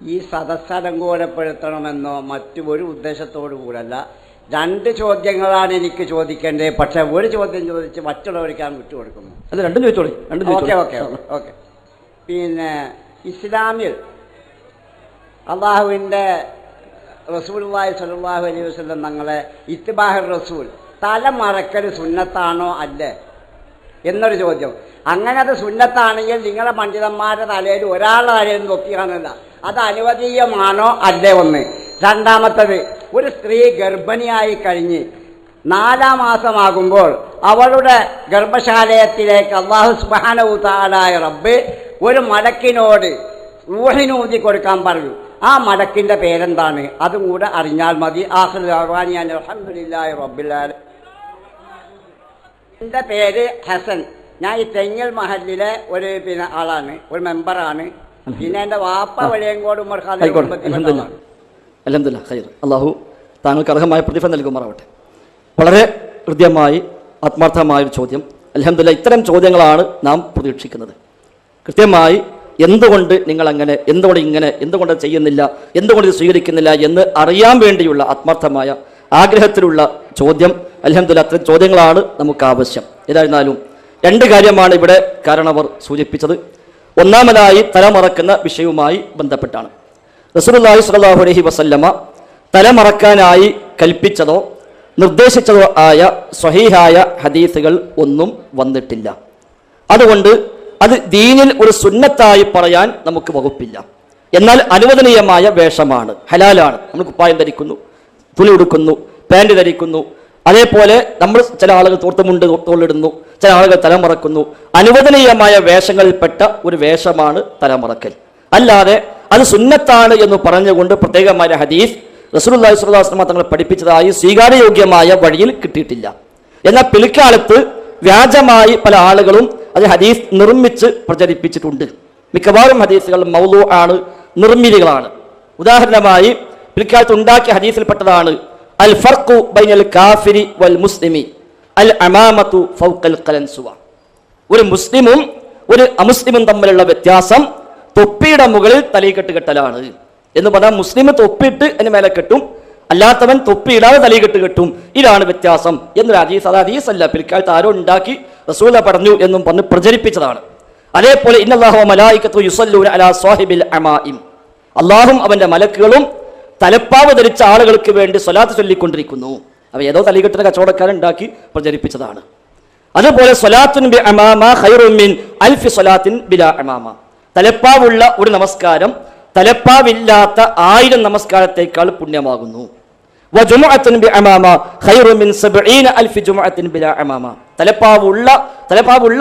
ഈ സദസ്സ് അലങ്കോലപ്പെടുത്തണമെന്നോ മറ്റു ഒരു ഉദ്ദേശത്തോടു കൂടല്ല. 2 ചോദ്യങ്ങളാണ് എനിക്ക് ചോദിക്കേണ്ടത്. പക്ഷെ ഒരു ചോദ്യം ചോദിച്ച് മറ്റുള്ളവർക്ക് ഞാൻ വിട്ടുകൊടുക്കുന്നു. അല്ല, രണ്ടും ചോദിച്ചോളി. ഓക്കെ. പിന്നെ ഇസ്ലാമിൽ അള്ളാഹുവിൻ്റെ റസൂലുള്ളാഹി സ്വല്ലല്ലാഹു അലൈഹി വസല്ലം തങ്ങളെ ഇത്തിബാഹുർ റസൂൽ തല മറക്കൽ സുന്നത്താണോ അല്ലേ എന്നൊരു ചോദ്യം. അങ്ങനെ അത് സുന്നത്താണെങ്കിൽ നിങ്ങളെ പണ്ഡിതന്മാരുടെ തലയിൽ ഒരാളുടെ തലയിൽ നോക്കിയാണല്ല, അത് അനുവദീയമാണോ അല്ലേ ഒന്ന്. രണ്ടാമത്തത്, ഒരു സ്ത്രീ ഗർഭിണിയായി കഴിഞ്ഞ് 4-ാം മാസമാകുമ്പോൾ അവളുടെ ഗർഭശാലയത്തിലേക്ക് അല്ലാഹു സുബ്ഹാനഹു തആല റബ്ബ് ഒരു മലക്കിനോട് റൂഹിനൂതി കൊടുക്കാൻ പറഞ്ഞു. ആ മലക്കിൻ്റെ പേരെന്താണ്? അതും കൂടെ അറിഞ്ഞാൽ മതി. ആഖിറു ദഅ്വാനാ അൽഹംദുലില്ലാഹി റബ്ബിൽ ആലമീൻ. എൻ്റെ പേര് ഹസൻ. ഞാൻ ഈ തെങ്ങൽ മഹലിലെ ഒരു ആളാണ്, ഒരു മെമ്പറാണ്. പിന്നെ എൻ്റെ വാപ്പ വെളിയങ്കോട് ഉമർ ഖാൻ. അൽഹംദുലില്ലാഹ് ഖൈർ. അല്ലാഹു താങ്കൾക്ക് അർഹമായ പ്രതിഫലം നൽകുമാറാവട്ടെ. വളരെ ഹൃദ്യമായി ആത്മാർത്ഥമായൊരു ചോദ്യം. അൽഹംദുലില്ലാഹ്, ഇത്തരം ചോദ്യങ്ങളാണ് നാം പ്രതീക്ഷിക്കുന്നത്. കൃത്യമായി എന്തുകൊണ്ട് നിങ്ങളങ്ങനെ, എന്തുകൊണ്ട് ഇങ്ങനെ, എന്തുകൊണ്ട് ചെയ്യുന്നില്ല, എന്തുകൊണ്ട് ഇത് സ്വീകരിക്കുന്നില്ല എന്ന് അറിയാൻ വേണ്ടിയുള്ള ആത്മാർത്ഥമായ ആഗ്രഹത്തിലുള്ള ചോദ്യം. അൽഹംദുലില്ലാഹ്, അത്തരം ചോദ്യങ്ങളാണ് നമുക്ക് ആവശ്യം. ഏതായിരുന്നാലും 2 കാര്യമാണ് ഇവിടെ കാരണവർ സൂചിപ്പിച്ചത്. ഒന്നാമതായി തലമറക്കുന്ന വിഷയവുമായി ബന്ധപ്പെട്ടാണ്. റസൂലുള്ളാഹി സ്വല്ലല്ലാഹു അലൈഹി വസല്ലമ തലമറക്കാനായി കൽപ്പിച്ചതോ നിർദ്ദേശിച്ചതോ ആയ സ്വഹീഹായ ഹദീസുകൾ ഒന്നും വന്നിട്ടില്ല. അതുകൊണ്ട് അത് ദീനിൽ ഒരു സുന്നത്തായി പറയാൻ നമുക്ക് വകുപ്പില്ല. എന്നാൽ അനുവദനീയമായ വേഷമാണ്, ഹലാലാണ്. നമ്മൾ കുപ്പായം ധരിക്കുന്നു, തുണി ഉടുക്കുന്നു, പാൻറ് ധരിക്കുന്നു. അതേപോലെ നമ്മൾ ചില ആളുകൾ തോർത്തുമുണ്ട് തോളിടുന്നു, ചില ആളുകൾ തലമറക്കുന്നു. അനുവദനീയമായ വേഷങ്ങളിൽപ്പെട്ട ഒരു വേഷമാണ് തലമറക്കൽ. അല്ലാതെ അത് സുന്നത്താണ് എന്ന് പറഞ്ഞുകൊണ്ട് പ്രത്യേകമായ ഹദീസ് റസൂലുള്ളാഹി സ്വല്ലല്ലാഹു അലൈഹി വസല്ലം തങ്ങൾ പഠിപ്പിച്ചതായി സ്വീകാര്യയോഗ്യമായ വഴിയിൽ കിട്ടിയിട്ടില്ല. എന്നാൽ പിൽക്കാലത്ത് വ്യാജമായി പല ആളുകളും അത് ഹദീസ് നിർമ്മിച്ച് പ്രചരിപ്പിച്ചിട്ടുണ്ട്. മിക്കവാറും ഹദീസുകൾ മൗലൂ ആണ്, നിർമ്മിതികളാണ്. ഉദാഹരണമായി പിൽക്കാലത്ത് ഉണ്ടാക്കിയ ഹദീസിൽപ്പെട്ടതാണ് അൽ ഫർഖു ബൈനൽ കാഫിരി വൽ മുസ്ലിമി അൽ അമാമതു ഫൗഖൽ ഖലൻസുവ. ഒരു മുസ്ലിമും ഒരു അമുസ്ലിമും തമ്മിലുള്ള വ്യത്യാസം തൊപ്പിയുടെ മുകളിൽ തലയിക്കെട്ട് കെട്ടലാണ് എന്ന് പറഞ്ഞാൽ, മുസ്ലിം തൊപ്പിയിട്ട് അതിന് മേലെ കെട്ടും, അല്ലാത്തവൻ തൊപ്പിയിടാതെ തലയിക്കെട്ട് കെട്ടും. ഇതാണ് വ്യത്യാസം എന്നൊരു ഹദീസ്. അത് ഹദീസല്ല, പിൽക്കാലത്ത് ആരോ ഉണ്ടാക്കി റസൂല പറഞ്ഞു എന്നും പറഞ്ഞ് പ്രചരിപ്പിച്ചതാണ്. അതേപോലെ ഇന്നല്ലാഹു വ മലായികതു യുസല്ലൂന അലാ സ്വാഹിബിൽ അമാഇം, അല്ലാഹും അവന്റെ മലക്കുകളും തലപ്പാവ് ധരിച്ച ആളുകൾക്ക് വേണ്ടി സ്വലാത്ത് ചൊല്ലിക്കൊണ്ടിരിക്കുന്നു. അവ ഏതോ തലയിക്കെട്ടിന് കച്ചവടക്കാരൻ ഉണ്ടാക്കി പ്രചരിപ്പിച്ചതാണ്. അതുപോലെ സ്വലാത്തുൻ ബി അമാമ ഖൈറുൻ മിൻ അൽഫി സ്വലാത്തിൻ ബിലാ അമാമ, തലപ്പാവുള്ള ഒരു നമസ്കാരം തലപ്പാവില്ലാത്ത 1000 നമസ്കാരത്തേക്കാൾ പുണ്യമാകുന്നു. വജുമുഅത്തുൻ ബി അമാമ ഖൈറുൻ മിൻ 70000 ജുമുഅത്തിൻ ബിലാ അമാമ, തലപ്പാവുള്ള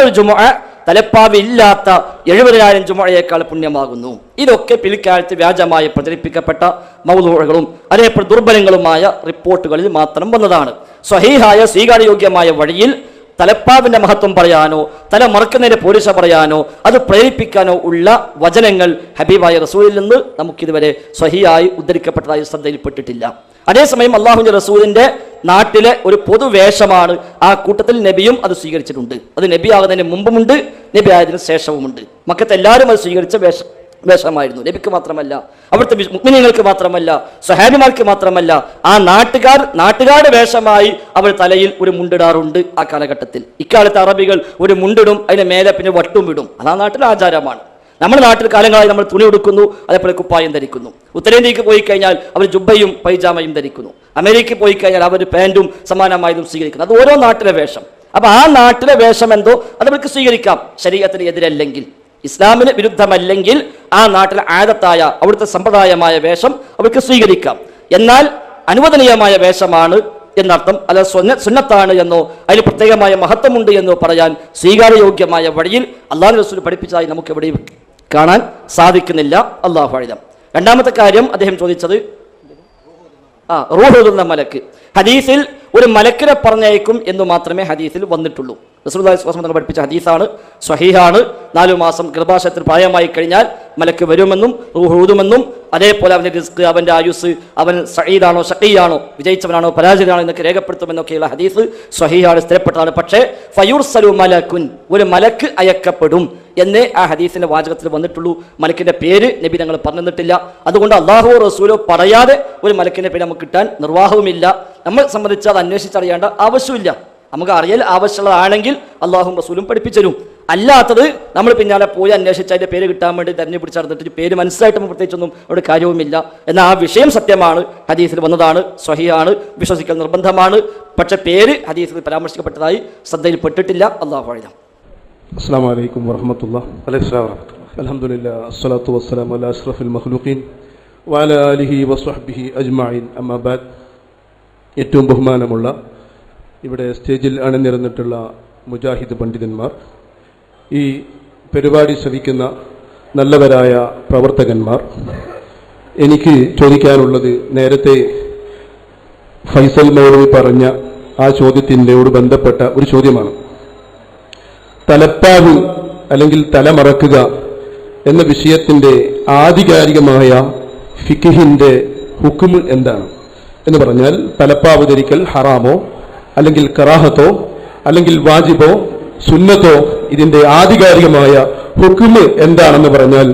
ഒരു ജുമുഅ തലപ്പാവില്ലാത്ത 70000 ജുമുഅയേക്കാൾ പുണ്യമാകുന്നു. ഇതൊക്കെ പിൽക്കാലത്ത് വ്യാജമായി പ്രചരിപ്പിക്കപ്പെട്ട മൗലൂഉകളും അതേപോലെ ദുർബലങ്ങളുമായ റിപ്പോർട്ടുകളിൽ മാത്രം വന്നതാണ്. സ്വഹീഹായ സ്വീകാര്യയോഗ്യമായ വഴിയിൽ തലപ്പാവിന്റെ മഹത്വം പറയാനോ തല മറക്കുന്നതിന്റെ പോലീസ പറയാനോ അത് പ്രേരിപ്പിക്കാനോ ഉള്ള വചനങ്ങൾ ഹബീബായ റസൂലിൽ നിന്ന് നമുക്കിതുവരെ സ്വഹീഹായി ഉദ്ധരിക്കപ്പെട്ടതായി ശ്രദ്ധയിൽപ്പെട്ടിട്ടില്ല. അതേസമയം അള്ളാഹുവിന്റെ റസൂലിന്റെ നാട്ടിലെ ഒരു പൊതുവേഷമാണ്. ആ കൂട്ടത്തിൽ നബിയും അത് സ്വീകരിച്ചിട്ടുണ്ട്. അത് നബി ആകുന്നതിന് മുമ്പുമുണ്ട്, നബി ആയതിനു ശേഷവുമുണ്ട്. മക്കത്ത് എല്ലാവരും അത് സ്വീകരിച്ച വേഷമായിരുന്നു. നബിക്ക് മാത്രമല്ല, അവിടുത്തെ മുഅ്മിനീങ്ങൾക്ക് മാത്രമല്ല, സ്വഹാബിമാർക്ക് മാത്രമല്ല, ആ നാട്ടുകാരുടെ വേഷമായി അവർ തലയിൽ ഒരു മുണ്ടിടാറുണ്ട് ആ കാലഘട്ടത്തിൽ. ഇക്കാലത്ത് അറബികൾ ഒരു മുണ്ടിടും, അതിന് മേലെ പിന്നെ വട്ടും വിടും. അത് ആ നാട്ടിലെ ആചാരമാണ്. നമ്മുടെ നാട്ടിൽ കാലങ്ങളായി നമ്മൾ തുണി ഉടുക്കുന്നു, അതേപോലെ കുപ്പായം ധരിക്കുന്നു. ഉത്തരേന്ത്യക്ക് പോയി കഴിഞ്ഞാൽ അവർ ജുബ്ബയും പൈജാമയും ധരിക്കുന്നു. അമേരിക്കയിൽ പോയി കഴിഞ്ഞാൽ അവർ പാൻറ്റും സമാനമായതും സ്വീകരിക്കുന്നു. അത് ഓരോ നാട്ടിലെ വേഷം. അപ്പൊ ആ നാട്ടിലെ വേഷം എന്തോ അതവർക്ക് സ്വീകരിക്കാം, ശരീഅത്തിന് എതിരല്ലെങ്കിൽ, ഇസ്ലാമിന് വിരുദ്ധമല്ലെങ്കിൽ ആ നാട്ടിലെ ആദത്തായ അവിടുത്തെ സമ്പ്രദായമായ വേഷം അവർക്ക് സ്വീകരിക്കാം. എന്നാൽ അനുവദനീയമായ വേഷമാണ് എന്നർത്ഥം, അല്ല സുന്നത്താണ് എന്നോ അതിൽ പ്രത്യേകമായ മഹത്വമുണ്ട് എന്നോ പറയാൻ സ്വീകാര്യയോഗ്യമായ വഴിയിൽ അല്ലാഹു റസൂൽ പഠിപ്പിച്ചതായി നമുക്ക് എവിടെയും കാണാൻ സാധിക്കുന്നില്ല. അല്ലാഹു അഅലം. രണ്ടാമത്തെ കാര്യം അദ്ദേഹം ചോദിച്ചത് റൂഹ് ഓതുന്ന മലക്ക്. ഹദീസിൽ ഒരു മലക്കിനെ പറഞ്ഞയക്കും എന്ന് മാത്രമേ ഹദീസിൽ വന്നിട്ടുള്ളൂ. റസൂലുള്ളാഹി സ്വല്ലല്ലാഹു അലൈഹി വസല്ലം പഠിപ്പിച്ച ഹദീസാണ്, സ്വഹീഹാണ്. 4 മാസം ഗർഭാശയത്തിൽ പ്രായമായി കഴിഞ്ഞാൽ മലക്ക് വരുമെന്നും റൂഹ് ഊതുമെന്നും അതേപോലെ അവൻ്റെ റിസ്ക്, അവൻ്റെ ആയുസ്, അവൻ സഈദാണോ ഷഖീയാണോ, വിജയിച്ചവനാണോ പരാജിതനാണോ എന്നൊക്കെ രേഖപ്പെടുത്തുമെന്നൊക്കെയുള്ള ഹദീസ് സ്വഹീഹാണ്, സ്ഥിരപ്പെട്ടതാണ്. പക്ഷേ ഫയുർസലു മലക്കുൻ, ഒരു മലക്ക് അയക്കപ്പെടും എന്നേ ആ ഹദീസിന്റെ വാചകത്തിൽ വന്നിട്ടുള്ളൂ. മലക്കിന്റെ പേര് നബി തങ്ങൾ പറഞ്ഞു തന്നിട്ടില്ല. അതുകൊണ്ട് അള്ളാഹു റസൂലോ പറയാതെ ഒരു മലക്കിന്റെ പേര് നമുക്ക് കിട്ടാൻ നിർവാഹവുമില്ല. നമ്മൾ സംബന്ധിച്ച് അത് അന്വേഷിച്ചറിയേണ്ട ആവശ്യമില്ല. നമുക്ക് അറിയൽ ആവശ്യമുള്ളതാണെങ്കിൽ അള്ളാഹും റസൂലും പഠിപ്പിച്ചു. അല്ലാത്തത് നമ്മൾ പിന്നാലെ പോയി അന്വേഷിച്ച് അതിൻ്റെ പേര് കിട്ടാൻ വേണ്ടി തെരഞ്ഞു പിടിച്ചറിഞ്ഞിട്ട് പേര് മനസ്സിലായിട്ട് പ്രത്യേകിച്ചൊന്നും അവിടെ കാര്യവുമില്ല. എന്നാൽ ആ വിഷയം സത്യമാണ്, ഹദീസിൽ വന്നതാണ്, സ്വഹീഹാണ്, വിശ്വസിക്കൽ നിർബന്ധമാണ്. പക്ഷെ പേര് ഹദീസിൽ പരാമർശിക്കപ്പെട്ടതായി ശ്രദ്ധയിൽപ്പെട്ടിട്ടില്ല. അല്ലാഹു അഅലം. അസ്സലാമു അലൈക്കും വറഹ്മത്തുള്ളാഹി. അൽഹംദുലില്ലാഹി അസ്സലാത്തു വസ്സലാമു അലാ അഷ്റഫിൽ മഖ്ലൂഖീൻ വഅലാ ആലിഹി വസ്വഹ്ബിഹി അജ്മഈൻ. അമ്മാ ബഅദ്. ഏറ്റവും ബഹുമാനമുള്ള ഇവിടെ സ്റ്റേജിൽ അണിനിരന്നിട്ടുള്ള മുജാഹിദ് പണ്ഡിതന്മാർ, ഈ പരിപാടി ശ്രവിക്കുന്ന നല്ലവരായ പ്രവർത്തകന്മാർ, എനിക്ക് ചോദിക്കാനുള്ളത് നേരത്തെ ഫൈസൽ മൗലവി പറഞ്ഞ ആ ചോദ്യത്തിനോട് ബന്ധപ്പെട്ട ഒരു ചോദ്യമാണ്. തലപ്പാവ് അല്ലെങ്കിൽ തലമറക്കുക എന്ന വിഷയത്തിൻ്റെ ആധികാരികമായ ഫിഖിഹിൻ്റെ ഹുക്മ് എന്താണ് എന്ന് പറഞ്ഞാൽ, തലപ്പാവ് ധരിക്കൽ ഹറാമോ അല്ലെങ്കിൽ കറാഹത്തോ അല്ലെങ്കിൽ വാജിബോ സുന്നത്തോ, ഇതിൻ്റെ ആധികാരികമായ ഹുക്മ് എന്താണെന്ന് പറഞ്ഞാൽ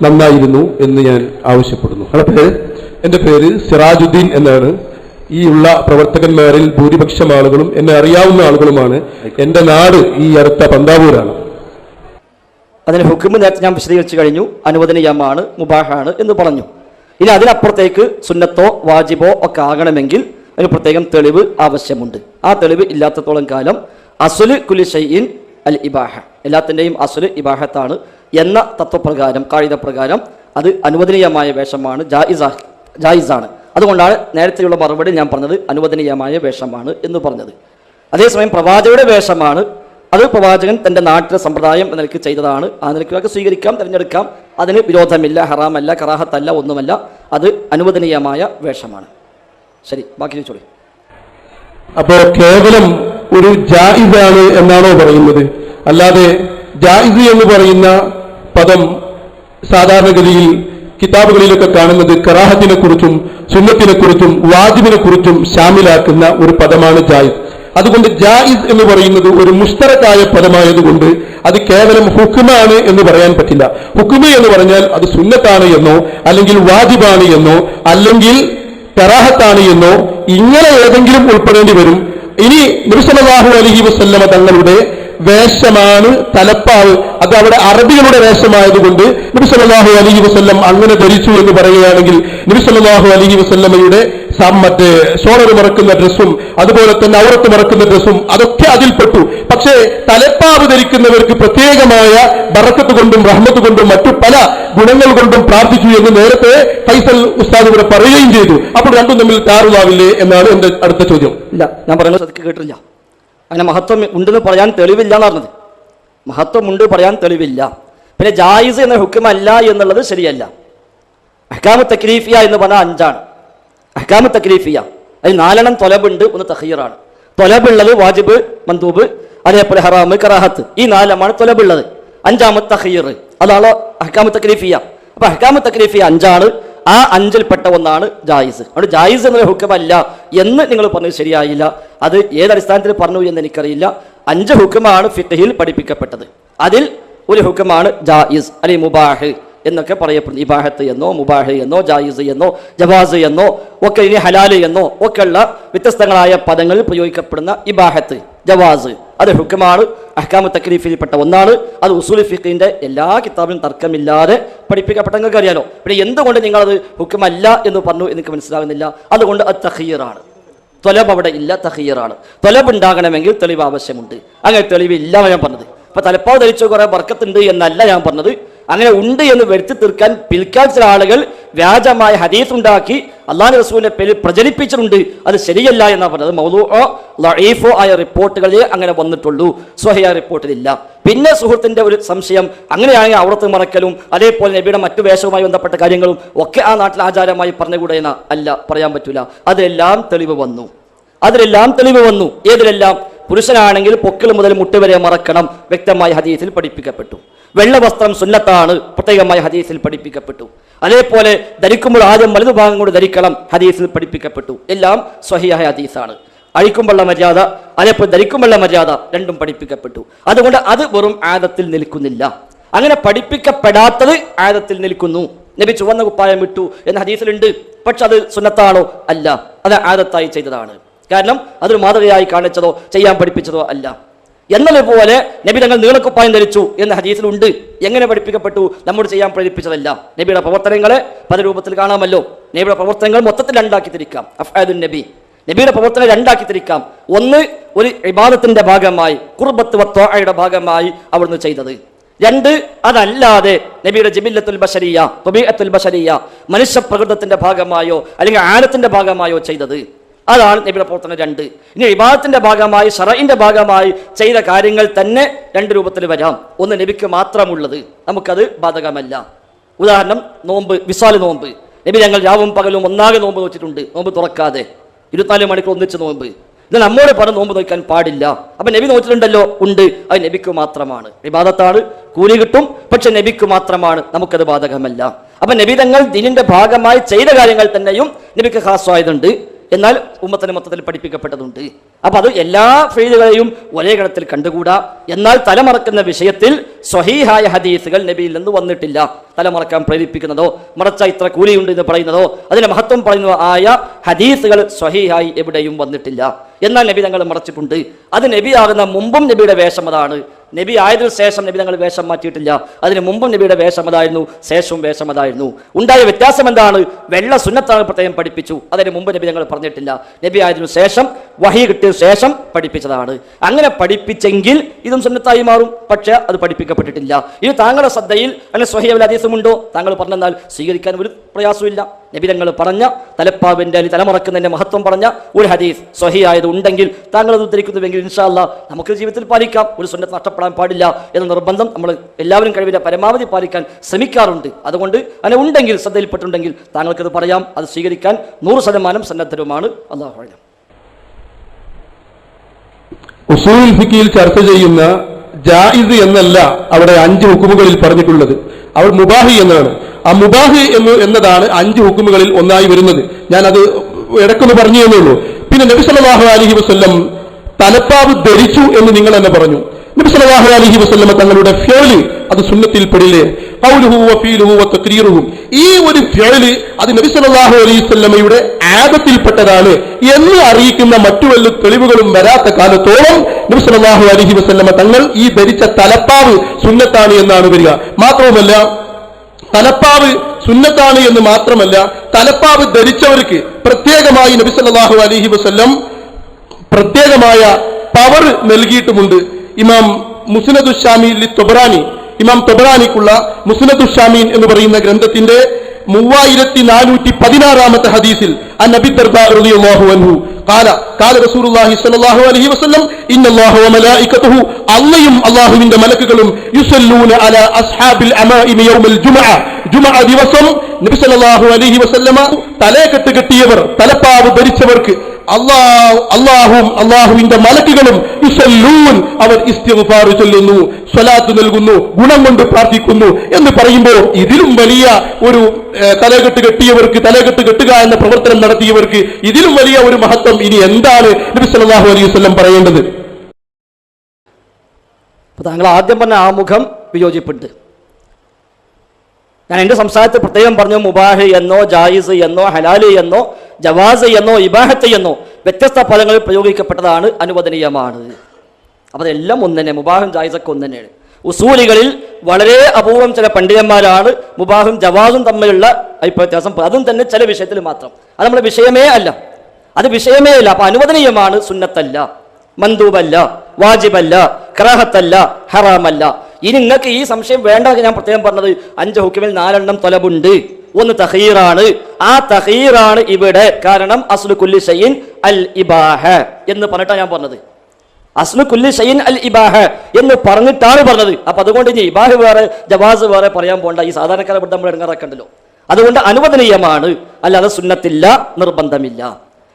നന്നായിരുന്നു എന്ന് ഞാൻ ആവശ്യപ്പെടുന്നു. എൻ്റെ പേര് സിറാജുദ്ദീൻ എന്നാണ്. ഈ ഉള്ള പ്രവർത്തകന്മാരിൽ ഭൂരിപക്ഷം ആളുകളും എന്നെ അറിയാവുന്ന ആളുകളുമാണ്. എൻ്റെ നാട് ഈ അടുത്ത പന്താവൂരാണ്. അതിന് ഹുക്മ് നേരത്തെ ഞാൻ വിശദീകരിച്ചു കഴിഞ്ഞു. അനുവദനീയമാണ്, മുബാഹാണ് എന്ന് പറഞ്ഞു. ഇനി അതിനപ്പുറത്തേക്ക് സുന്നത്തോ വാജിബോ ഒക്കെ ആകണമെങ്കിൽ ഒരു പ്രത്യേകം തെളിവ് ആവശ്യമുണ്ട്. ആ തെളിവ് ഇല്ലാത്തത്തോളം കാലം അസ്ലു കുല്ലി ഷൈഇൻ അൽ ഇബാഹ, എല്ലാത്തിൻ്റെയും അസ്ലു ഇബാഹത്താണ് എന്ന തത്വപ്രകാരം, കായിദ പ്രകാരം അത് അനുവദനീയമായ വേഷമാണ്, ജായിസാണ്. അതുകൊണ്ടാണ് നേരത്തെയുള്ള മറുപടി ഞാൻ പറഞ്ഞത് അനുവദനീയമായ വേഷമാണ് എന്ന് പറഞ്ഞത്. അതേസമയം പ്രവാചകയുടെ വേഷമാണ്, അത് പ്രവാചകൻ തൻ്റെ നാട്ടിലെ സമ്പ്രദായം എന്ന നിലയ്ക്ക് ചെയ്തതാണ്. ആ നിലയ്ക്കൊക്കെ സ്വീകരിക്കാം, തിരഞ്ഞെടുക്കാം. അതിന് വിരോധമില്ല, ഹറാമല്ല, കറാഹത്തല്ല, ഒന്നുമല്ല. അത് അനുവദനീയമായ വേഷമാണ്. ശരി, ബാക്കി ചോദിച്ചോളൂ. അപ്പോ കേവലം ഒരു ജായിസാണ് എന്നാണോ പറയുന്നത്? അല്ലാതെ ജായിസ് എന്ന് പറയുന്ന പദം സാധാരണഗതിയിൽ കിതാബുകളിലൊക്കെ കാണുന്നത് കറാഹത്തിനെ കുറിച്ചും സുന്നത്തിനെ കുറിച്ചും വാജിബിനെ കുറിച്ചും ഷാമിലാക്കുന്ന ഒരു പദമാണ് ജായിസ്. അതുകൊണ്ട് ജായിസ് എന്ന് പറയുന്നത് ഒരു മുസ്തറക്കായ പദമായതുകൊണ്ട് അത് കേവലം ഹുക്മാണ് എന്ന് പറയാൻ പറ്റില്ല. ഹുക്മ് എന്ന് പറഞ്ഞാൽ അത് സുന്നത്താണ് എന്നോ അല്ലെങ്കിൽ വാജിബാണ് എന്നോ അല്ലെങ്കിൽ കറാഹത്താണ് എന്നോ ഇങ്ങനെ ഏതെങ്കിലും ഉൾപ്പെടേണ്ടി വരും. ഇനി നബി സല്ലല്ലാഹു അലൈഹി വസല്ലമ തങ്ങളുടെ വേഷമാണ് തലപ്പാവ്, അത് അവിടെ അറബികളുടെ വേഷമായതുകൊണ്ട് നബി സല്ലല്ലാഹു അലൈഹി വസല്ലം അങ്ങനെ ധരിച്ചു എന്ന് പറയുകയാണെങ്കിൽ നബി സല്ലല്ലാഹു അലൈഹി വസല്ലമയുടെ മറ്റേ ഷോളർ മറക്കുന്ന ഡ്രസ്സും അതുപോലെ തന്നെ ഔറത്ത് മറക്കുന്ന ഡ്രസ്സും അതൊക്കെ അതിൽപ്പെട്ടു. പക്ഷേ തലപ്പാവ് ധരിക്കുന്നവർക്ക് പ്രത്യേകമായ ബറക്കത്ത് കൊണ്ടും റഹ്മത്ത് കൊണ്ടും മറ്റു പല ഗുണങ്ങൾ കൊണ്ടും പ്രാർത്ഥിച്ചു എന്ന് നേരത്തെ ഫൈസൽ ഉസ്താദ് ഇവിടെ പറയുകയും ചെയ്തു. അപ്പോൾ രണ്ടും തമ്മിൽ താറുതാവില്ലേ എന്നാണ് എന്റെ അടുത്ത ചോദ്യം. ഇല്ല, ഞാൻ പറയുന്നത് കേട്ടില്ല. അങ്ങനെ മഹത്വം ഉണ്ടെന്ന് പറയാൻ തെളിവില്ല എന്ന് പറഞ്ഞത്. മഹത്വം ഉണ്ട് പറയാൻ തെളിവില്ല. പിന്നെ ജായിസ് എന്ന ഹുക്മല്ല എന്നുള്ളത് ശരിയല്ല. അഹ്കാമു തക്ലീഫിയ എന്ന് പറഞ്ഞാൽ 5 ആണ്. അഹ്കാമു തക്ലീഫിയ അതിൽ 4 തൊലബുണ്ട്, 1 തഖ്യീറാണ്. തൊലബുള്ളത് വാജിബ്, മന്ദൂബ്, അതേപോലെ ഹറാമ്, കറാഹത്ത്, ഈ 4 തൊലബുള്ളത്. 5ാമത്തെ തഖ്യീർ, അതാണ് അഹ്കാമു തക്ലീഫിയ. അപ്പൊ അഹ്കാമു തക്ലീഫിയ 5 ആ 5ൽപ്പെട്ട ഒന്നാണ് ജായിസ്. അവിടെ ജായിസ് എന്ന ഹുക്മല്ല എന്ന് നിങ്ങൾ പറഞ്ഞത് ശരിയായില്ല. അത് ഏതടിസ്ഥാനത്തിൽ പറഞ്ഞു എന്ന് എനിക്കറിയില്ല. 5 ഹുക്മാണ് ഫിഖ്ഹിൽ പഠിപ്പിക്കപ്പെട്ടത്. അതിൽ ഒരു ഹുക്മാണ് ജായിസ് അല്ലെങ്കിൽ മുബാഹ് എന്നൊക്കെ പറയപ്പെടുന്നു. ഇബാഹത്ത് എന്നോ മുബാഹ് എന്നോ ജായിസ് എന്നോ ജവാസ് എന്നോ ഒക്കെ, ഇനി ഹലാല് എന്നോ ഒക്കെയുള്ള വ്യത്യസ്തങ്ങളായ പദങ്ങളിൽ പ്രയോഗിക്കപ്പെടുന്ന ഇബാഹത്ത്, ജവാസ്, അത് ഹുക്മാണ്, അഹ്കാമു തക്ലീഫിൽപ്പെട്ട ഒന്നാണ്. അത് ഉസൂൽ ഫിഖിന്റെ എല്ലാ കിതാബിലും തർക്കമില്ലാതെ പഠിപ്പിക്കപ്പെട്ട നിങ്ങൾക്ക് അറിയാലോ. പിന്നെ എന്തുകൊണ്ട് നിങ്ങളത് ഹുക്മല്ല എന്ന് പറഞ്ഞു എനിക്ക് മനസ്സിലാകുന്നില്ല. അതുകൊണ്ട് അത് തഖ്യീറാണ്. തൊലബ് അവിടെ ഇല്ല, തഖ്യീറാണ്. തൊലബ് ഉണ്ടാകണമെങ്കിൽ തെളിവ് ആവശ്യമുണ്ട്. അങ്ങനെ തെളിവില്ല ഞാൻ പറഞ്ഞത്. അപ്പൊ തലപ്പാവ് ധരിച്ച കുറെ ബർക്കത്തുണ്ട് എന്നല്ല ഞാൻ പറഞ്ഞത്. അങ്ങനെ ഉണ്ട് എന്ന് വരുത്തി തീർക്കാൻ പിൽക്കാൻ ചില ആളുകൾ വ്യാജമായ ഹദീസ് ഉണ്ടാക്കി അള്ളാഹുവിന്റെ റസൂലിന്റെ പേരിൽ പ്രചരിപ്പിച്ചിട്ടുണ്ട്. അത് ശരിയല്ല എന്നാണ് പറഞ്ഞത്. മൗദൂഅോ ലഈഫോ ആയ റിപ്പോർട്ടുകളെ അങ്ങനെ വന്നിട്ടുള്ളൂ, സ്വഹീഹ റിപ്പോർട്ടിലില്ല. പിന്നെ സുഹൃത്തിന്റെ ഒരു സംശയം, അങ്ങനെയാണെങ്കിൽ ഔറത്ത് മറക്കലും അതേപോലെ നബിയുടെ മറ്റു വേഷവുമായി ബന്ധപ്പെട്ട കാര്യങ്ങളും ഒക്കെ ആ നാട്ടിൽ ആചാരമായി പറഞ്ഞുകൂടെ അല്ല, പറയാൻ പറ്റൂല. അതിലെല്ലാം തെളിവ് വന്നു. ഏതിലെല്ലാം? പുരുഷനാണെങ്കിൽ പൊക്കിൾ മുതൽ മുട്ട് വരെ മറക്കണം, വ്യക്തമായ ഹദീസിൽ പഠിപ്പിക്കപ്പെട്ടു. വെള്ള വസ്ത്രം സുന്നത്താണ്, പ്രത്യേകമായ ഹദീസിൽ പഠിപ്പിക്കപ്പെട്ടു. അതേപോലെ ധരിക്കുമ്പോൾ ആദ്യം വലതുഭാഗം കൊണ്ട് ധരിക്കണം, ഹദീസിൽ പഠിപ്പിക്കപ്പെട്ടു. എല്ലാം സ്വഹീഹായ ഹദീസാണ്. അഴിക്കുമ്പോഴുള്ള മര്യാദ, അതേപോലെ ധരിക്കുമ്പോഴുള്ള മര്യാദ രണ്ടും പഠിപ്പിക്കപ്പെട്ടു. അതുകൊണ്ട് അത് വെറും ആദത്തിൽ നിൽക്കുന്നില്ല. അങ്ങനെ പഠിപ്പിക്കപ്പെടാത്തത് ആദത്തിൽ നിൽക്കുന്നു. നബി ചുവന്ന കുപ്പായം വിട്ടു എന്ന ഹദീസിലുണ്ട്, പക്ഷെ അത് സുന്നത്താണോ? അല്ല, അത് ആദത്തായി ചെയ്തതാണ്. കാരണം അതൊരു മാതൃകയായി കാണിച്ചതോ ചെയ്യാൻ പഠിപ്പിച്ചതോ അല്ല. എന്നതുപോലെ നബി തങ്ങൾ നീളക്കുപ്പായം ധരിച്ചു എന്ന ഹദീസിലുണ്ട്. എങ്ങനെ പഠിപ്പിക്കപ്പെട്ടു? നമ്മോട് ചെയ്യാൻ പ്രേരിപ്പിച്ചതല്ല. നബിയുടെ പ്രവർത്തനങ്ങളെ പല രൂപത്തിൽ കാണാമല്ലോ. നബിയുടെ പ്രവർത്തനങ്ങൾ മൊത്തത്തിൽ രണ്ടാക്കി തിരിക്കാം. അഫ്ആലുൻ നബി, നബിയുടെ പ്രവർത്തനം രണ്ടാക്കി തിരിക്കാം. ഒന്ന്, ഒരു ഇബാദത്തിന്റെ ഭാഗമായി, ഖുർബത്ത് വത്വാഅയുടെ ഭാഗമായി അവിടുന്ന് ചെയ്തത്. രണ്ട്, അതല്ലാതെ നബിയുടെ ജിബില്ലത്തുൽ ബശരിയ, ത്വബീഅത്തുൽ ബശരിയ, മനുഷ്യ പ്രകൃതത്തിന്റെ ഭാഗമായോ അല്ലെങ്കിൽ ആലത്തിന്റെ ഭാഗമായോ ചെയ്തത്. അതാണ് നബിയുടെ പ്രവർത്തനം. രണ്ട്, ഇനി ഇബാദത്തിന്റെ ഭാഗമായി, ശറഇന്റെ ഭാഗമായി ചെയ്ത കാര്യങ്ങൾ തന്നെ രണ്ട് രൂപത്തിൽ വരാം. ഒന്ന് നബിക്ക് മാത്രമുള്ളത്, നമുക്കത് ബാധകമല്ല. ഉദാഹരണം, നോമ്പ്, വിസാല് നോമ്പ്. നബി ഞങ്ങൾ രാവും പകലും ഒന്നാകെ നോമ്പ് നോച്ചിട്ടുണ്ട്, നോമ്പ് തുറക്കാതെ 24 മണിക്കൂർ ഒന്നിച്ച് നോമ്പ്. ഇത് നമ്മോട് പറഞ്ഞ് നോമ്പ് നോക്കാൻ പാടില്ല. അപ്പൊ നബി നോച്ചിട്ടുണ്ടല്ലോ, ഉണ്ട്, അത് നബിക്ക് മാത്രമാണ്. ഇബാദത്താണ്, കൂലി കിട്ടും, പക്ഷെ നബിക്ക് മാത്രമാണ്, നമുക്കത് ബാധകമല്ല. അപ്പൊ നബി തങ്ങൾ ദീനിന്റെ ഭാഗമായി ചെയ്ത കാര്യങ്ങൾ തന്നെയും നബിക്ക് ഖാസ്വായതുണ്ട്, എന്നാൽ ഉമ്മത്തിന് മൊത്തത്തിൽ പഠിപ്പിക്കപ്പെട്ടതുണ്ട്. അപ്പൊ അത് എല്ലാ ഫെയിലുകളെയും ഒരേ ഗണത്തിൽ കണ്ടുകൂടാ. എന്നാൽ തലമറക്കുന്ന വിഷയത്തിൽ സ്വഹീഹായ ഹദീസുകൾ നബിയിൽ നിന്ന് വന്നിട്ടില്ല. തലമറക്കാൻ പ്രേരിപ്പിക്കുന്നതോ മറച്ച ഇത്ര കൂലിയുണ്ട് എന്ന് പറയുന്നതോ അതിന്റെ മഹത്വം പറയുന്നതോ ആയ ഹദീസുകൾ സ്വഹീഹായി എവിടെയും വന്നിട്ടില്ല. എന്നാൽ നബി തങ്ങൾ മറച്ചിട്ടുണ്ട്. അത് നബി ആകുന്ന മുമ്പും നബിയുടെ വേഷം അതാണ്. നബി ആയതിനു ശേഷം നബി തങ്ങൾ വേഷം മാറ്റിയിട്ടില്ല. അതിന് മുമ്പും നബിയുടെ വേഷം അതായിരുന്നു, ശേഷവും വേഷം അതായിരുന്നു. ഉണ്ടായ വ്യത്യാസം എന്താണ്? വെള്ള സുന്നത്താണ് പ്രത്യേകം പഠിപ്പിച്ചു, അതിന് മുമ്പ് നബി തങ്ങൾ പറഞ്ഞിട്ടില്ല. നബി ആയതിനു ശേഷം, വഹി കിട്ടിയ ശേഷം പഠിപ്പിച്ചതാണ്. അങ്ങനെ പഠിപ്പിച്ചെങ്കിൽ ഇതും സുന്നത്തായി മാറും, പക്ഷെ അത് പഠിപ്പിക്കപ്പെട്ടിട്ടില്ല. ഇത് താങ്കളുടെ ശ്രദ്ധയിൽ അല്ലെങ്കിൽ സ്വഹീഹുൽ ഹദീസുമുണ്ടോ? താങ്കൾ പറഞ്ഞെന്നാൽ സ്വീകരിക്കാൻ ഒരു പ്രയാസമില്ല. നബി തങ്ങൾ പറഞ്ഞ തലപ്പാവിന്റെ അല്ലെങ്കിൽ തലമുറക്കുന്നതിന്റെ മഹത്വം പറഞ്ഞ ഒരു ഹദീസ് സ്വഹീഹായത് ഉണ്ടെങ്കിൽ താങ്കൾ അത് ഉദ്ധരിക്കുന്നുവെങ്കിൽ ഇൻഷാ അല്ലാഹ് നമുക്ക് ജീവിതത്തിൽ പാലിക്കാം. ഒരു സുന്നത്ത് നഷ്ടപ്പെടാൻ പാടില്ല എന്ന നിർബന്ധം നമ്മൾ എല്ലാവരും കഴിവിന്റെ പരമാവധി പാലിക്കാൻ ശ്രമിക്കാറുണ്ട്. അതുകൊണ്ട് അങ്ങനെ ഉണ്ടെങ്കിൽ, ശ്രദ്ധയിൽപ്പെട്ടുണ്ടെങ്കിൽ താങ്കൾക്കത് പറയാം. അത് സ്വീകരിക്കാൻ 100% സന്നദ്ധരുമാണ്. അല്ലാഹു അഅലം. ഉസൂൽ ഫിഖിൽ ചർച്ച ചെയ്യുന്ന ജായിസ് എന്നല്ല അവിടെ 5 ഹുക്കുമുകളിൽ പറഞ്ഞിട്ടുള്ളത്, അവർ മുബാഹി എന്നാണ്. ആ മുബാഹി എന്നതാണ് 5 ഹുക്കുമുകളിൽ ഒന്നായി വരുന്നത്. ഞാൻ അത് ഇടയ്ക്കൊന്ന് പറഞ്ഞു തന്നുള്ളൂ. പിന്നെ നബി സല്ലല്ലാഹു അലൈഹി വസല്ലം തലപ്പാവ് ധരിച്ചു എന്ന് നിങ്ങൾ തന്നെ പറഞ്ഞു. നബി സല്ലല്ലാഹു അലൈഹി വസല്ലം തങ്ങളുടെ ഫിഅല് അത് സുന്നത്തിൽ പെടില്ലേ? ഖൗലുഹു വഫീലുഹു വതഖ്രീറുഹു, ഈ ഒരു ഫിഅല് അത് നബി സല്ലല്ലാഹു അലൈഹി വസല്ലമയുടെ ആദത്തിൽപ്പെട്ടതാണ് എന്ന് അറിയിക്കുന്ന മറ്റു വല്ല തെളിവുകളും വരാത്ത കാലത്തോളം നബി സല്ലല്ലാഹു അലൈഹി വസല്ലമ തങ്ങൾ ഈ ധരിച്ച തലപ്പാവ് സുന്നത്താണ് എന്നാണ് വരിക. മാത്രവുമല്ല, തലപ്പാവ് സുന്നത്താണ് എന്ന് മാത്രമല്ല, തലപ്പാവ് ധരിച്ചവർക്ക് പ്രത്യേകമായി നബി സല്ലല്ലാഹു അലൈഹി വസല്ലം പ്രത്യേകമായ പവർ നൽകിയിട്ടുമുണ്ട്. ഇമാം മുസ്നദു ഷാമീൻ തൊബറാനി, ഇമാം തൊബറാനിക്കുള്ള മുസ്നദു ഷാമീൻ എന്ന് പറയുന്ന ഗ്രന്ഥത്തിന്റെ 3416 ഹദീസിൽ അന്നബി ദർദാ റളിയല്ലാഹു അൻഹു ഖാല റസൂലുള്ളാഹി സ്വല്ലല്ലാഹു അലൈഹി വസല്ലം ഇന്നല്ലാഹു വമലായികതുഹു, അല്ലാഹുവും അല്ലാഹുവിന്റെ മലക്കുകളും യുസല്ലൂന അലാ അസ്ഹാബിൽ അമാഇമി യൗമൽ ജുമുഅ, ജുമുഅ ദിവസം നബി സല്ലല്ലാഹു അലൈഹി വസല്ലമ തലക്കെട്ട് കെട്ടിയവർ, തലപ്പാവ് ധരിച്ചവർക്ക് അല്ലാഹുവും അല്ലാഹുവിന്റെ മലക്കുകളും യുസല്ലൂൻ, അവർ ഇസ്തിഗ്ഫാർ ചൊല്ലുന്നു, സ്വലാത്ത് നൽകുന്നു, ഗുണം കൊണ്ട് പ്രാർത്ഥിക്കുന്നു എന്ന് പറയുമ്പോൾ ഇതിലും വലിയ ഒരു തലകെട്ട് കെട്ടിയവർക്ക്, തലകെട്ട് കെട്ടുക എന്ന പ്രവർത്തനം നടത്തിയവർക്ക് ഇതിലും വലിയ ഒരു മഹത്വം ഇനി എന്താണ് നബി സല്ലല്ലാഹു അലൈഹി വസല്ലം പറയേണ്ടത്? താങ്കൾ ആദ്യം പറഞ്ഞ ആമുഖം വിയോജിപ്പുണ്ട്. ഞാൻ എൻ്റെ സംസാരത്തിൽ പ്രത്യേകം പറഞ്ഞു, മുബാഹ് എന്നോ ജായിസ് എന്നോ ഹലാല് എന്നോ ജവാസ് എന്നോ ഇബാഹത്ത് എന്നോ വ്യത്യസ്ത പദങ്ങളിൽ പ്രയോഗിക്കപ്പെട്ടതാണ്, അനുവദനീയമാണ്. അപ്പോൾ അതെല്ലാം ഒന്ന് തന്നെ, മുബാഹും ജായിസൊക്കെ ഒന്ന് തന്നെയാണ്. ഉസൂലികളിൽ വളരെ അപൂർവം ചില പണ്ഡിതന്മാരാണ് മുബാഹും ജവാസും തമ്മിലുള്ള അഭിപ്രായ വ്യത്യാസം, അതും തന്നെ ചില വിഷയത്തിൽ മാത്രം. അത് നമ്മുടെ വിഷയമേ അല്ല, അത് വിഷയമേ അല്ല. അപ്പൊ അനുവദനീയമാണ്, സുന്നത്തല്ല, മന്ദൂബല്ല, വാജിബല്ല, കറാഹത്തല്ല, ഹറാമല്ല. ഇനി നിങ്ങൾക്ക് ഈ സംശയം വേണ്ട. ഞാൻ പ്രത്യേകം പറഞ്ഞത് 5 ഹുക്കുമിൽ 4 തലബുണ്ട്. ഒന്ന് തഖീറാണ്. ആ തഖീറാണ് ഇവിടെ. കാരണം അസ്ലു കുല്ലി ഷൈഇൻ അൽ ഇബാഹ എന്ന് പറഞ്ഞിട്ടാണ് ഞാൻ പറഞ്ഞത്. അസ്ലു കുല്ലി ഷൈഇൻ അൽ ഇബാഹ എന്ന് പറഞ്ഞിട്ടാണ് പറഞ്ഞത്. അപ്പൊ അതുകൊണ്ട് ഇനി ഇബാഹ് വേറെ ജവാസ് വേറെ പറയാൻ പോണ്ട. ഈ സാധാരണക്കാരെ ഇവിടെ നമ്മൾ ഇടങ്ങാറാക്കണ്ടല്ലോ. അതുകൊണ്ട് അനുവദനീയമാണ്, അല്ലാതെ സുന്നത്തില്ല, നിർബന്ധമില്ല.